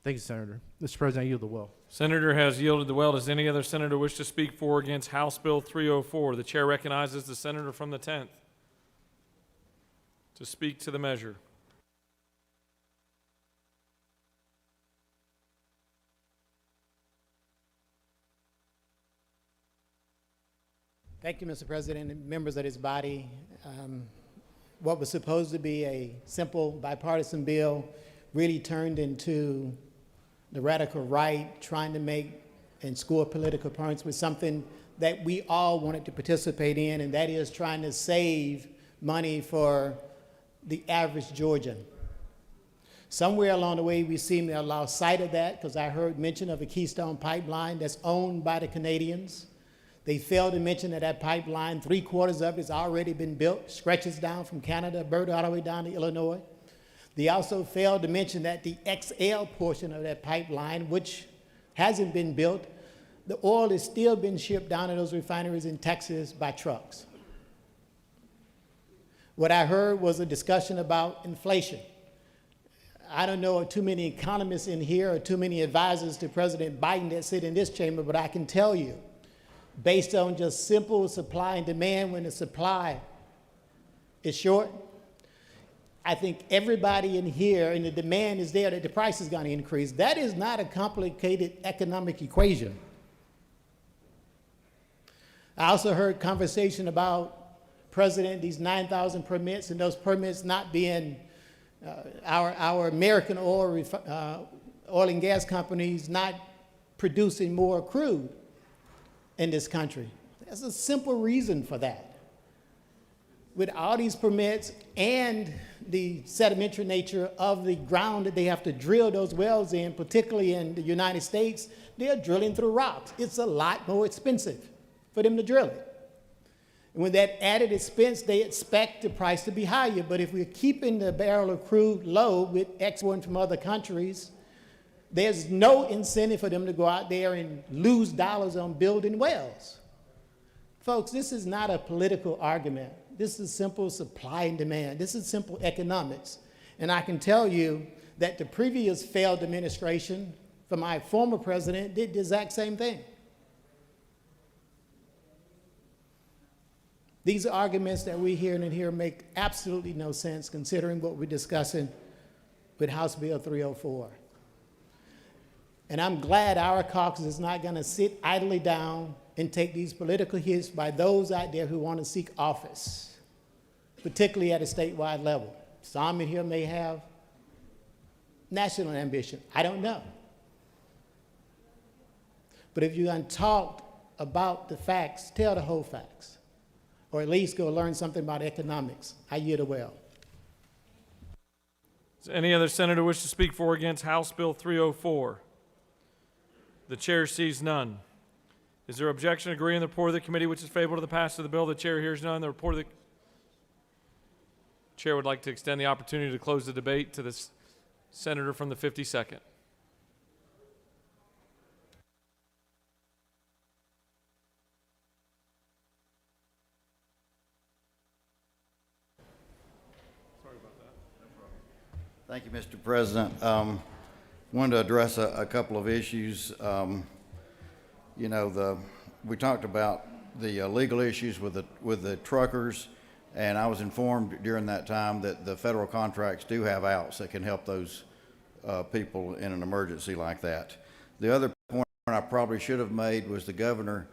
Thank you, Senator. Mr. President, I yield the well. Senator has yielded the well. Does any other senator wish to speak for or against House Bill 304? The chair recognizes the senator from the 10th to speak to the measure. Thank you, Mr. President and members of this body. What was supposed to be a simple bipartisan bill really turned into the radical right trying to make and score political points with something that we all wanted to participate in, and that is trying to save money for the average Georgian. Somewhere along the way, we seem to have lost sight of that because I heard mention of a Keystone pipeline that's owned by the Canadians. They failed to mention that that pipeline, 3/4 of it has already been built, stretches down from Canada, Alberta, all the way down to Illinois. They also failed to mention that the XL portion of that pipeline, which hasn't been built, the oil is still being shipped down to those refineries in Texas by trucks. What I heard was a discussion about inflation. I don't know too many economists in here or too many advisors to President Biden that sit in this chamber, but I can tell you, based on just simple supply and demand, when the supply is short, I think everybody in here, and the demand is there, that the price is going to increase. That is not a complicated economic equation. I also heard conversation about, President, these 9,000 permits, and those permits not being our American oil and gas companies not producing more crude in this country. There's a simple reason for that. With all these permits and the sedimentary nature of the ground that they have to drill those wells in, particularly in the United States, they're drilling through rocks. It's a lot more expensive for them to drill it. And with that added expense, they expect the price to be higher. But if we're keeping the barrel of crude low with exporting from other countries, there's no incentive for them to go out there and lose dollars on building wells. Folks, this is not a political argument. This is simple supply and demand. This is simple economics. And I can tell you that the previous failed administration, for my former president, did the exact same thing. These arguments that we're hearing in here make absolutely no sense considering what we're discussing with House Bill 304. And I'm glad our caucus is not going to sit idly down and take these political hits by those out there who want to seek office, particularly at a statewide level. Some in here may have national ambition. I don't know. But if you're going to talk about the facts, tell the whole facts, or at least go learn something about economics. I yield the well. Does any other senator wish to speak for or against House Bill 304? The chair sees none. Is there objection to agree in the report of the committee which is favorable to the passage of the bill? The chair hears none. The report of the chair would like to extend the opportunity to close the debate to the senator from the 52nd. Thank you, Mr. President. Wanted to address a couple of issues. We talked about the legal issues with the truckers, and I was informed during that time that the federal contracts do have outs that can help those people in an emergency like that. The other point I probably should have made was the governor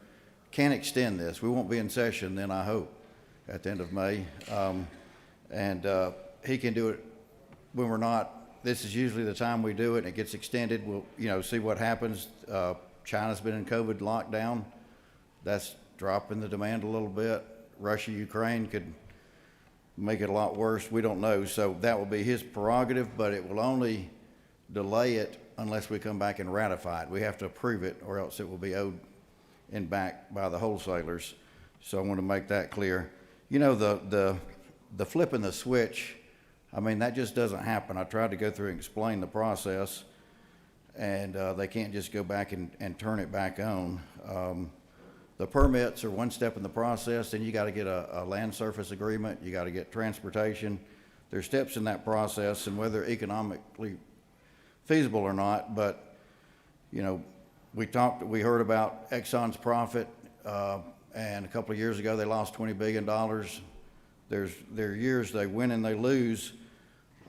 can extend this. We won't be in session then, I hope, at the end of May, and he can do it when we're not. This is usually the time we do it, and it gets extended. We'll see what happens. China's been in COVID lockdown. That's dropping the demand a little bit. Russia, Ukraine could make it a lot worse. We don't know. So that will be his prerogative, but it will only delay it unless we come back and ratify it. We have to approve it, or else it will be owed in back by the wholesalers. So I want to make that clear. The flipping the switch, I mean, that just doesn't happen. I tried to go through and explain the process, and they can't just go back and turn it back on. The permits are one step in the process, then you got to get a land surface agreement, you got to get transportation. There's steps in that process, and whether economically feasible or not, but we heard about Exxon's profit, and a couple of years ago they lost $20 billion. There are years they win and they lose,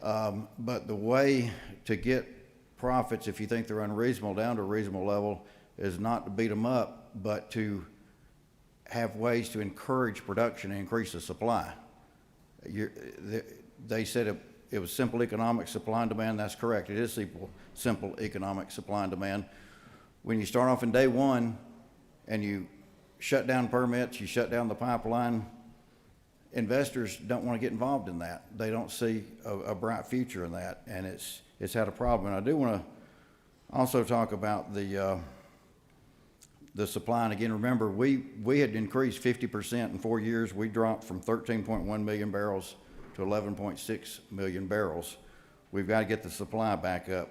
but the way to get profits, if you think they're unreasonable, down to a reasonable level, is not to beat them up, but to have ways to encourage production and increase the supply. They said it was simple economic supply and demand. That's correct. It is simple economic supply and demand. When you start off in day one and you shut down permits, you shut down the pipeline, investors don't want to get involved in that. They don't see a bright future in that, and it's had a problem. And I do want to also talk about the supply. And again, remember, we had increased 50% in 4 years. We dropped from 13.1 million barrels to 11.6 million barrels. We've got to get the supply back up.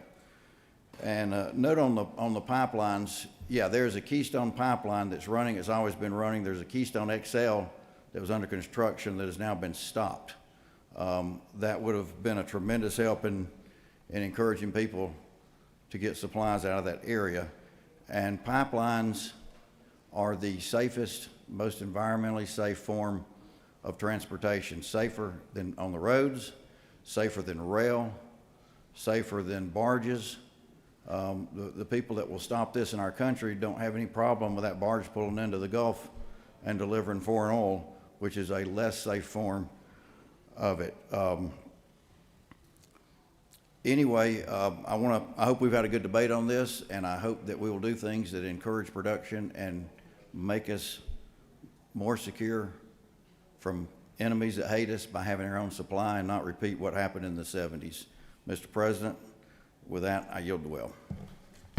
And note on the pipelines, yeah, there's a Keystone pipeline that's running. It's always been running. There's a Keystone XL that was under construction that has now been stopped. That would have been a tremendous help in encouraging people to get supplies out of that area. And pipelines are the safest, most environmentally safe form of transportation. Safer than on the roads, safer than rail, safer than barges. The people that will stop this in our country don't have any problem with that barge pulling into the Gulf and delivering foreign oil, which is a less safe form of it. Anyway, I hope we've had a good debate on this, and I hope that we will do things that encourage production and make us more secure from enemies that hate us by having our own supply and not repeat what happened in the 70s. Mr. President, with that, I yield the will.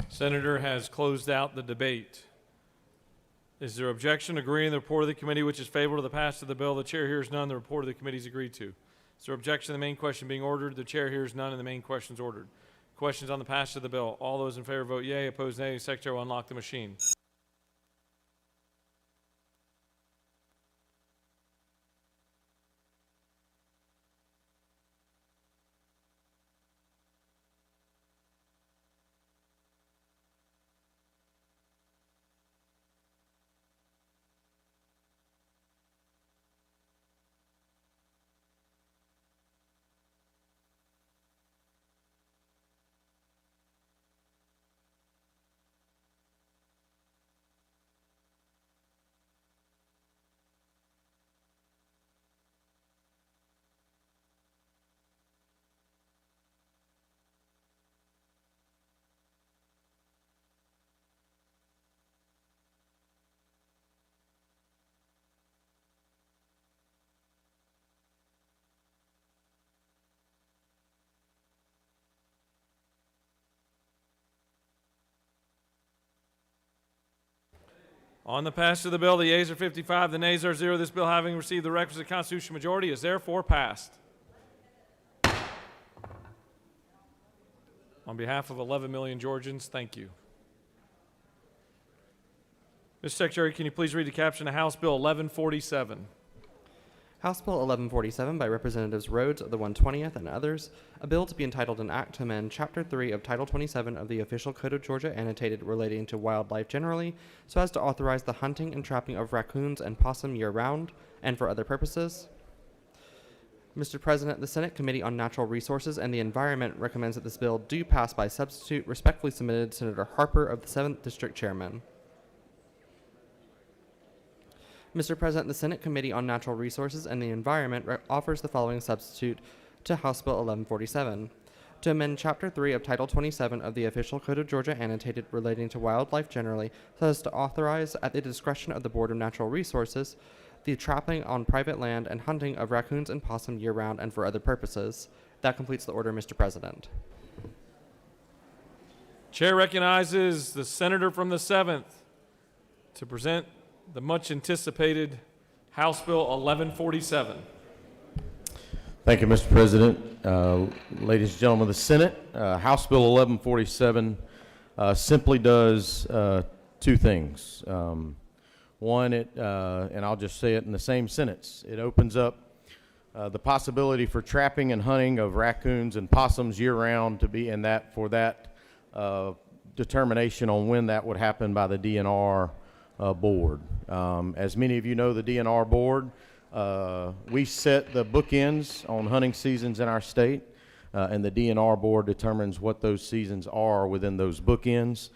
Senator has closed out the debate. Is there objection agreeing the report of the committee which is favorable to the passage of the bill? The chair hears none. The report of the committee is agreed to. Is there objection to the main question being ordered? The chair hears none, and the main question is ordered. Questions on the passage of the bill. All those in favor vote yea. Opposed, nay. The secretary will unlock the machine. On the passage of the bill, the yeas are 55, the nays are 0. This bill, having received the requisite constitutional majority, is therefore passed. On behalf of 11 million Georgians, thank you. Mr. Secretary, can you please read the caption of House Bill 1147? House Bill 1147 by Representatives Rhodes of the 120th and others, a bill to be entitled an act to amend Chapter 3 of Title 27 of the Official Code of Georgia annotated relating to wildlife generally, so as to authorize the hunting and trapping of raccoons and possum year-round and for other purposes. Mr. President, the Senate Committee on Natural Resources and the Environment recommends that this bill do pass by substitute. Respectfully submitted, Senator Harper of the 7th District Chairman. Mr. President, the Senate Committee on Natural Resources and the Environment offers the following substitute to House Bill 1147. To amend Chapter 3 of Title 27 of the Official Code of Georgia annotated relating to wildlife generally, so as to authorize, at the discretion of the Board of Natural Resources, the trapping on private land and hunting of raccoons and possum year-round and for other purposes. That completes the order, Mr. President. Chair recognizes the senator from the 7th to present the much-anticipated House Bill 1147. Thank you, Mr. President. Ladies and gentlemen of the Senate, House Bill 1147 simply does two things. One, and I'll just say it in the same sentence, it opens up the possibility for trapping and hunting of raccoons and possums year-round to be in that, for that determination on when that would happen by the DNR board. As many of you know, the DNR board, we set the bookends on hunting seasons in our state, and the DNR board determines what those seasons are within those bookends.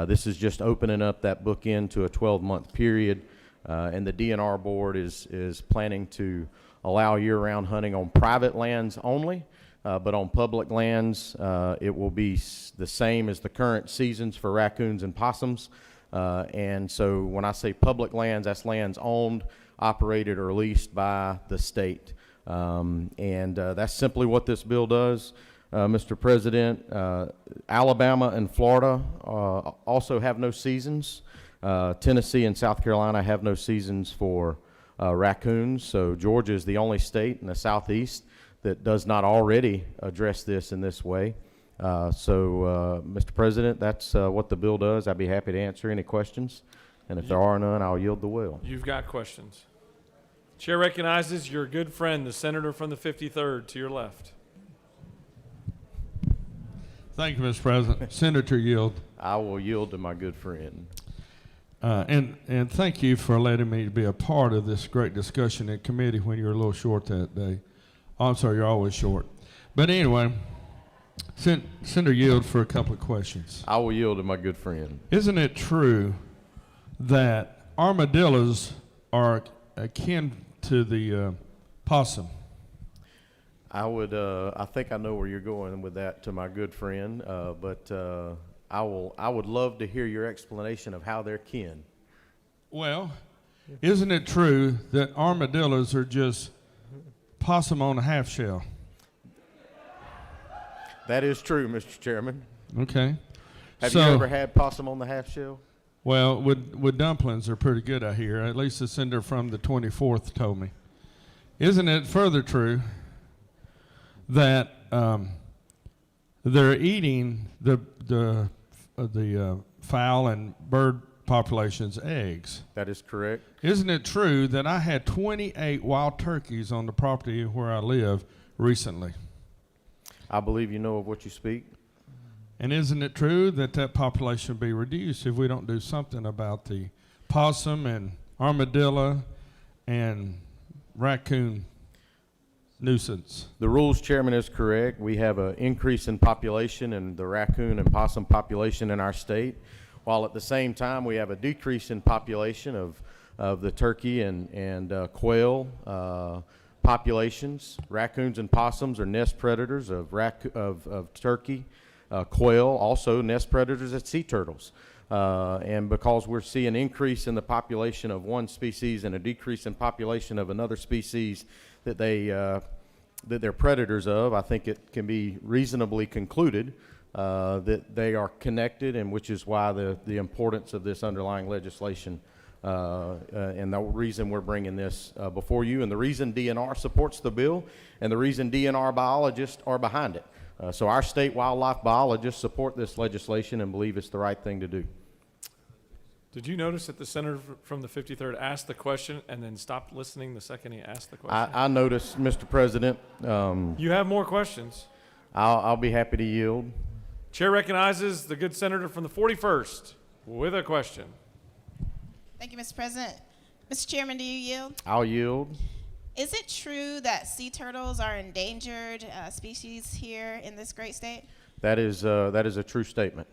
This is just opening up that bookend to a 12-month period, and the DNR board is planning to allow year-round hunting on private lands only, but on public lands it will be the same as the current seasons for raccoons and possums. And so when I say public lands, that's lands owned, operated, or leased by the state. And that's simply what this bill does. Mr. President, Alabama and Florida also have no seasons. Tennessee and South Carolina have no seasons for raccoons. So Georgia is the only state in the southeast that does not already address this in this way. Mr. President, that's what the bill does. I'd be happy to answer any questions. And if there are none, I'll yield the will. You've got questions. Chair recognizes your good friend, the senator from the 53rd, to your left. Thank you, Mr. President. Senator, yield. I will yield to my good friend. And thank you for letting me be a part of this great discussion in committee when you're a little short that day. Oh, I'm sorry, you're always short. But anyway, Senator, yield for a couple of questions. I will yield to my good friend. Isn't it true that armadillos are akin to the possum? I think I know where you're going with that, to my good friend, but I would love to hear your explanation of how they're kin. Well, isn't it true that armadillos are just possum on a half shell? That is true, Mr. Chairman. Okay. Have you ever had possum on the half shell? Well, with dumplings, they're pretty good, I hear. At least the senator from the 24th told me. Isn't it further true that they're eating the fowl and bird population's eggs? That is correct. Isn't it true that I had 28 wild turkeys on the property where I live recently? I believe you know of what you speak. And isn't it true that that population will be reduced if we don't do something about the possum and armadillo and raccoon nuisance? The Rules Chairman is correct. We have an increase in population in the raccoon and possum population in our state, while at the same time we have a decrease in population of the turkey and quail populations. Raccoons and possums are nest predators of turkey. Quail, also nest predators at sea turtles. And because we're seeing an increase in the population of one species and a decrease in population of another species that they're predators of, I think it can be reasonably concluded that they are connected, and which is why the importance of this underlying legislation and the reason we're bringing this before you, and the reason DNR supports the bill, and the reason DNR biologists are behind it. So our state wildlife biologists support this legislation and believe it's the right thing to do. Did you notice that the senator from the 53rd asked the question and then stopped listening the second he asked the question? I noticed, Mr. President. You have more questions. I'll be happy to yield. Chair recognizes the good senator from the 41st with a question. Thank you, Mr. President. Mr. Chairman, do you yield? I'll yield. Is it true that sea turtles are endangered species here in this great state? That is a true statement.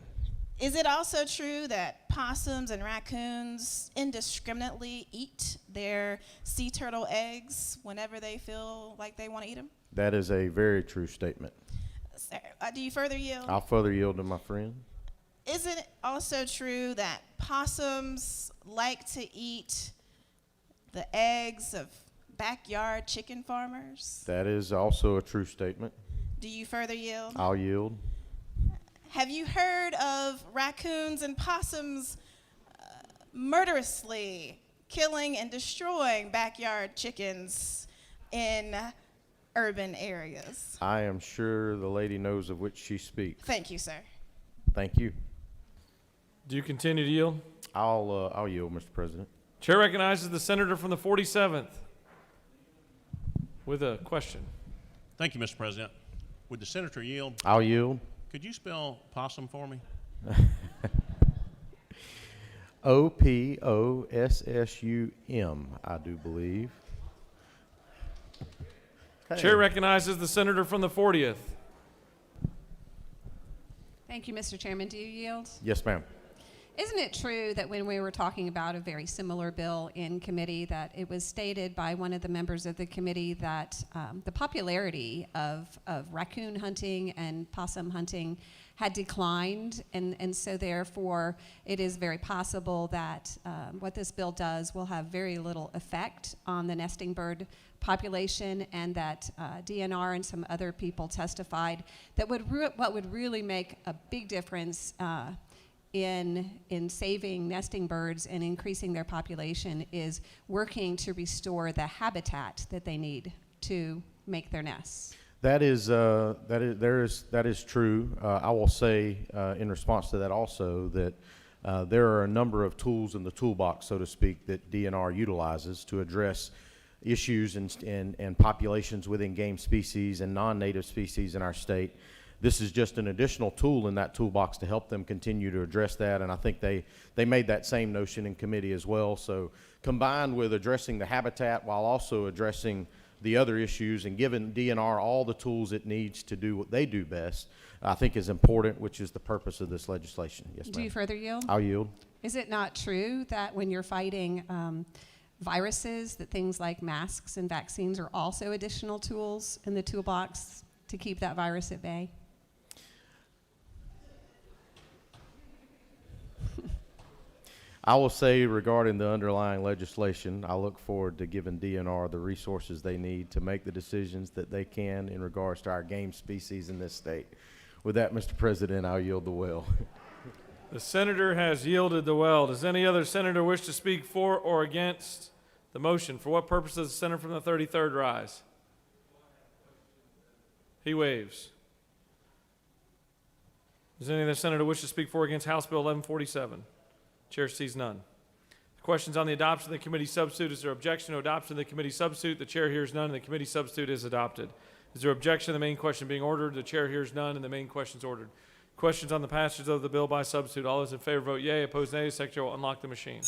Is it also true that possums and raccoons indiscriminately eat their sea turtle eggs whenever they feel like they want to eat them? That is a very true statement. Sir, do you further yield? I'll further yield to my friend. Is it also true that possums like to eat the eggs of backyard chicken farmers? That is also a true statement. Do you further yield? I'll yield. Have you heard of raccoons and possums murderously killing and destroying backyard chickens in urban areas? I am sure the lady knows of which she speaks. Thank you, sir. Thank you. Do you continue to yield? I'll yield, Mr. President. Chair recognizes the senator from the 47th with a question. Thank you, Mr. President. Would the senator yield? I'll yield. Could you spell possum for me? O-P-O-S-S-U-M, I do believe. Chair recognizes the senator from the 40th. Thank you, Mr. Chairman. Do you yield? Yes, ma'am. Isn't it true that when we were talking about a very similar bill in committee, that it was stated by one of the members of the committee that the popularity of raccoon hunting and possum hunting had declined, and so therefore it is very possible that what this bill does will have very little effect on the nesting bird population, and that DNR and some other people testified that what would really make a big difference in saving nesting birds and increasing their population is working to restore the habitat that they need to make their nests. That is true. I will say in response to that also that there are a number of tools in the toolbox, so to speak, that DNR utilizes to address issues and populations within game species and non-native species in our state. This is just an additional tool in that toolbox to help them continue to address that, and I think they made that same notion in committee as well. So combined with addressing the habitat while also addressing the other issues and giving DNR all the tools it needs to do what they do best, I think is important, which is the purpose of this legislation. Yes, ma'am. Do you further yield? I'll yield. Is it not true that when you're fighting viruses, that things like masks and vaccines are also additional tools in the toolbox to keep that virus at bay? I will say regarding the underlying legislation, I look forward to giving DNR the resources they need to make the decisions that they can in regards to our game species in this state. With that, Mr. President, I'll yield the well. The senator has yielded the well. Does any other senator wish to speak for or against the motion? For what purpose does the senator from the 33rd rise? He waves. Does any other senator wish to speak for or against House Bill 1147? Chair sees none. Questions on the adoption of the committee substitute. Is there objection to adoption of the committee substitute? The chair hears none, and the committee substitute is adopted. Is there objection to the main question being ordered? The chair hears none, and the main question is ordered. Questions on the passage of the bill by substitute. All those in favor vote yea. Opposed nay. The secretary will unlock the machine.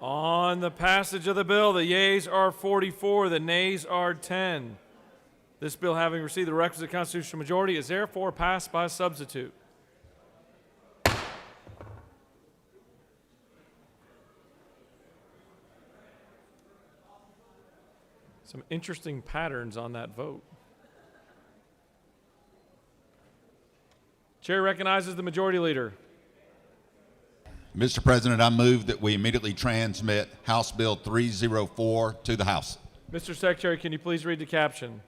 On the passage of the bill, the yeas are 44, the nays are 10. This bill, having received the requisite constitutional majority, is therefore passed by substitute. Some interesting patterns on that vote. Chair recognizes the majority leader. Mr. President, I move that we immediately transmit House Bill 304 to the House. Mr. Secretary, can you please read the caption?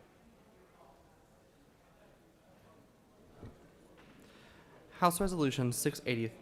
House Resolution 680.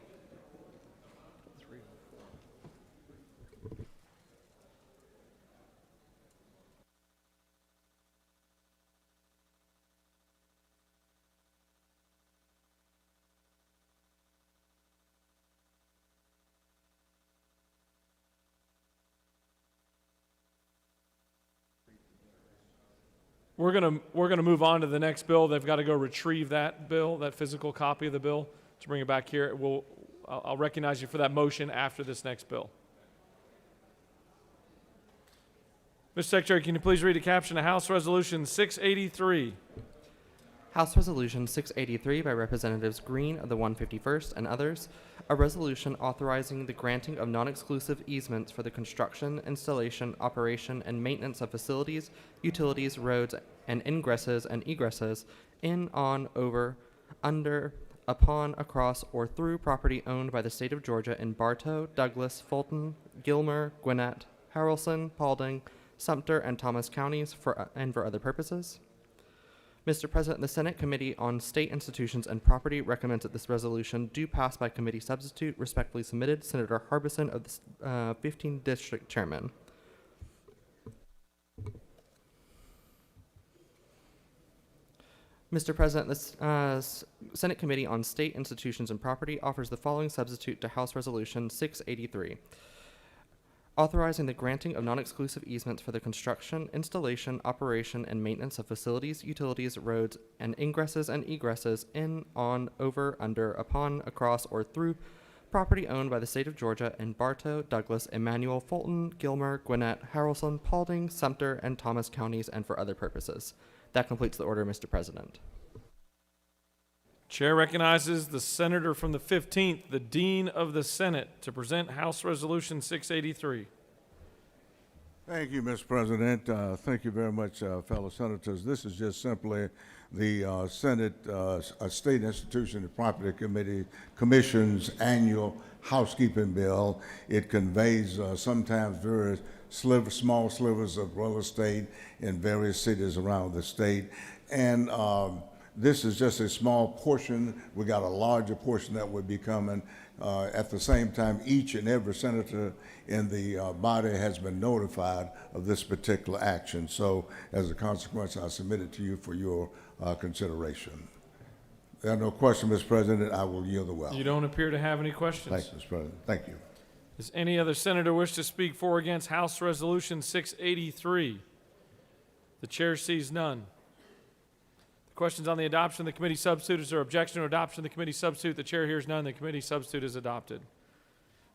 We're gonna move on to the next bill. They've got to go retrieve that bill, that physical copy of the bill, to bring it back here. I'll recognize you for that motion after this next bill. Mr. Secretary, can you please read the caption of House Resolution 683? House Resolution 683 by Representatives Green of the 151st and others, a resolution authorizing the granting of non-exclusive easements for the construction, installation, operation, and maintenance of facilities, utilities, roads, and ingresses and egresses in, on, over, under, upon, across, or through property owned by the state of Georgia in Bartow, Douglas, Fulton, Gilmer, Gwinnett, Haralson, Paulding, Sumter, and Thomas counties and for other purposes. Mr. President, the Senate Committee on State Institutions and Property recommends that this resolution do pass by committee substitute. Respectfully submitted, Senator Harbison of the 15th District Chairman. Mr. President, the Senate Committee on State Institutions and Property offers the following substitute to House Resolution 683. Authorizing the granting of non-exclusive easements for the construction, installation, operation, and maintenance of facilities, utilities, roads, and ingresses and egresses in, on, over, under, upon, across, or through property owned by the state of Georgia in Bartow, Douglas, Emmanuel, Fulton, Gilmer, Gwinnett, Haralson, Paulding, Sumter, and Thomas counties and for other purposes. That completes the order, Mr. President. Chair recognizes the senator from the 15th, the Dean of the Senate, to present House Resolution 683. Thank you, Mr. President. Thank you very much, fellow senators. This is just simply the Senate State Institution and Property Commission's annual housekeeping bill. It conveys sometimes very small slivers of real estate in various cities around the state. And this is just a small portion. We got a larger portion that would be coming. At the same time, each and every senator in the body has been notified of this particular action. So as a consequence, I submit it to you for your consideration. There are no questions, Mr. President. I will yield the well. You don't appear to have any questions. Thank you, Mr. President. Thank you. Does any other senator wish to speak for or against House Resolution 683? The chair sees none. Questions on the adoption of the committee substitute? Is there objection to adoption of the committee substitute? The chair hears none. The committee substitute is adopted.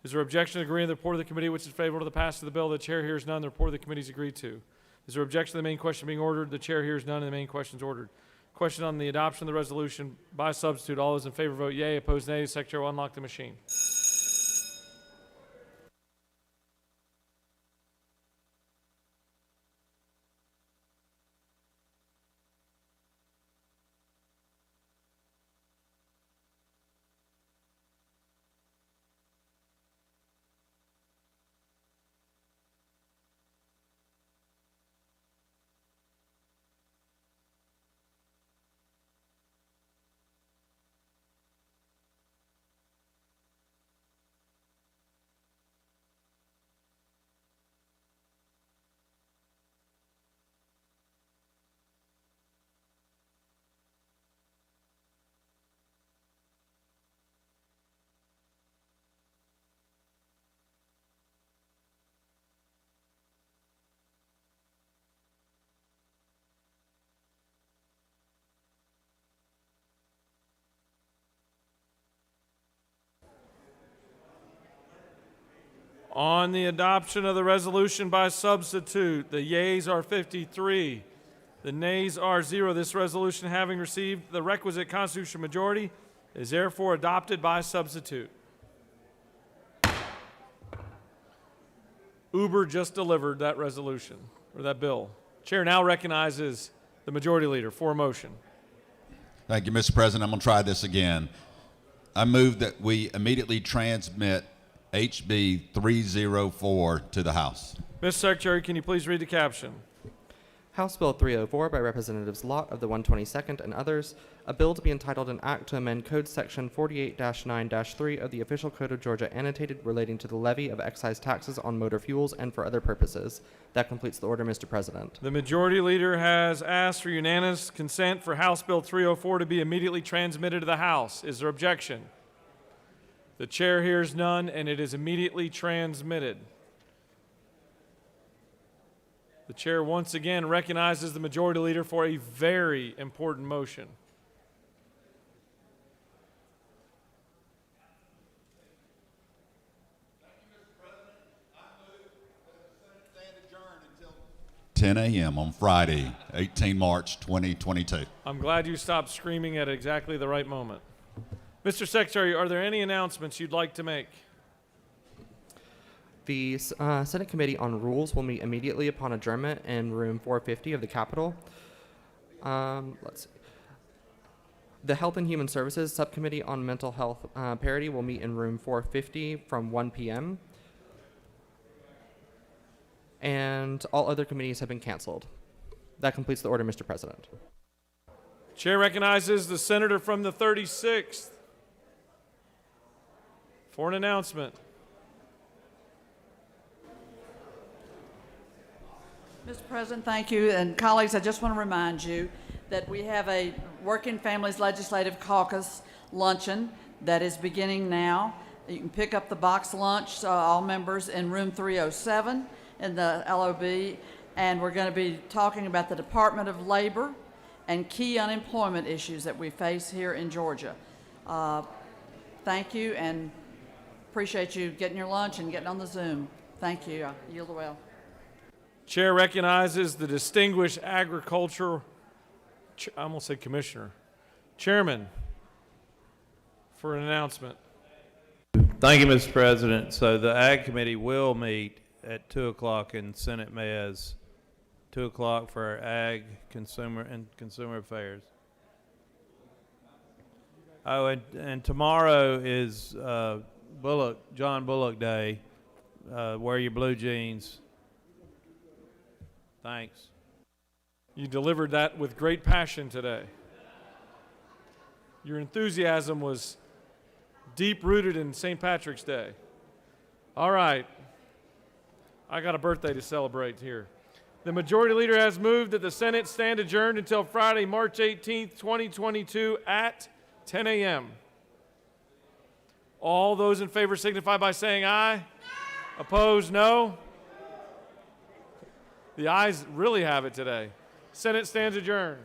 Is there objection to agreeing to the report of the committee which is favorable to the passage of the bill? The chair hears none. The report of the committee is agreed to. Is there objection to the main question being ordered? The chair hears none, and the main question is ordered. Question on the adoption of the resolution by substitute. All those in favor vote yea. Opposed nay. The secretary will unlock the machine. On the adoption of the resolution by substitute, the yeas are 53, the nays are 0. This resolution, having received the requisite constitutional majority, is therefore adopted by substitute. Uber just delivered that resolution, or that bill. Chair now recognizes the majority leader for a motion. Thank you, Mr. President. I'm going to try this again. I move that we immediately transmit HB 304 to the House. Mr. Secretary, can you please read the caption? House Bill 304 by Representatives Lott of the 122nd and others, a bill to be entitled an act to amend Code Section 48-9-3 of the Official Code of Georgia annotated relating to the levy of excise taxes on motor fuels and for other purposes. That completes the order, Mr. President. The majority leader has asked for unanimous consent for House Bill 304 to be immediately transmitted to the House. Is there objection? The chair hears none, and it is immediately transmitted. The chair once again recognizes the majority leader for a very important motion. Thank you, Mr. President. I move that the Senate stand adjourned until 10 a.m. on Friday, 18 March 2022. I'm glad you stopped screaming at exactly the right moment. Mr. Secretary, are there any announcements you'd like to make? The Senate Committee on Rules will meet immediately upon adjournment in room 450 of the Capitol. Let's see. The Health and Human Services Subcommittee on Mental Health Parity will meet in room 450 from 1 p.m. And all other committees have been canceled. That completes the order, Mr. President. Chair recognizes the senator from the 36th for an announcement. Mr. President, thank you. And colleagues, I just want to remind you that we have a Working Families Legislative Caucus luncheon that is beginning now. You can pick up the box lunch, all members, in room 307 in the LOB. And we're going to be talking about the Department of Labor and key unemployment issues that we face here in Georgia. Thank you, and appreciate you getting your lunch and getting on the Zoom. Thank you. I yield the well. Chair recognizes the distinguished agriculture, I almost said commissioner, chairman, for an announcement. Thank you, Mr. President. So the Ag Committee will meet at 2 o'clock in Senate Mez, 2 o'clock for our Ag, Consumer, and Consumer Affairs. Oh, and tomorrow is John Bullock Day. Wear your blue jeans. Thanks. You delivered that with great passion today. Your enthusiasm was deep-rooted in St. Patrick's Day. All right. I got a birthday to celebrate here. The majority leader has moved that the Senate stand adjourned until Friday, March 18th, 2022 at 10 a.m. All those in favor signify by saying aye. Aye. Opposed, no. The ayes really have it today. Senate stands adjourned.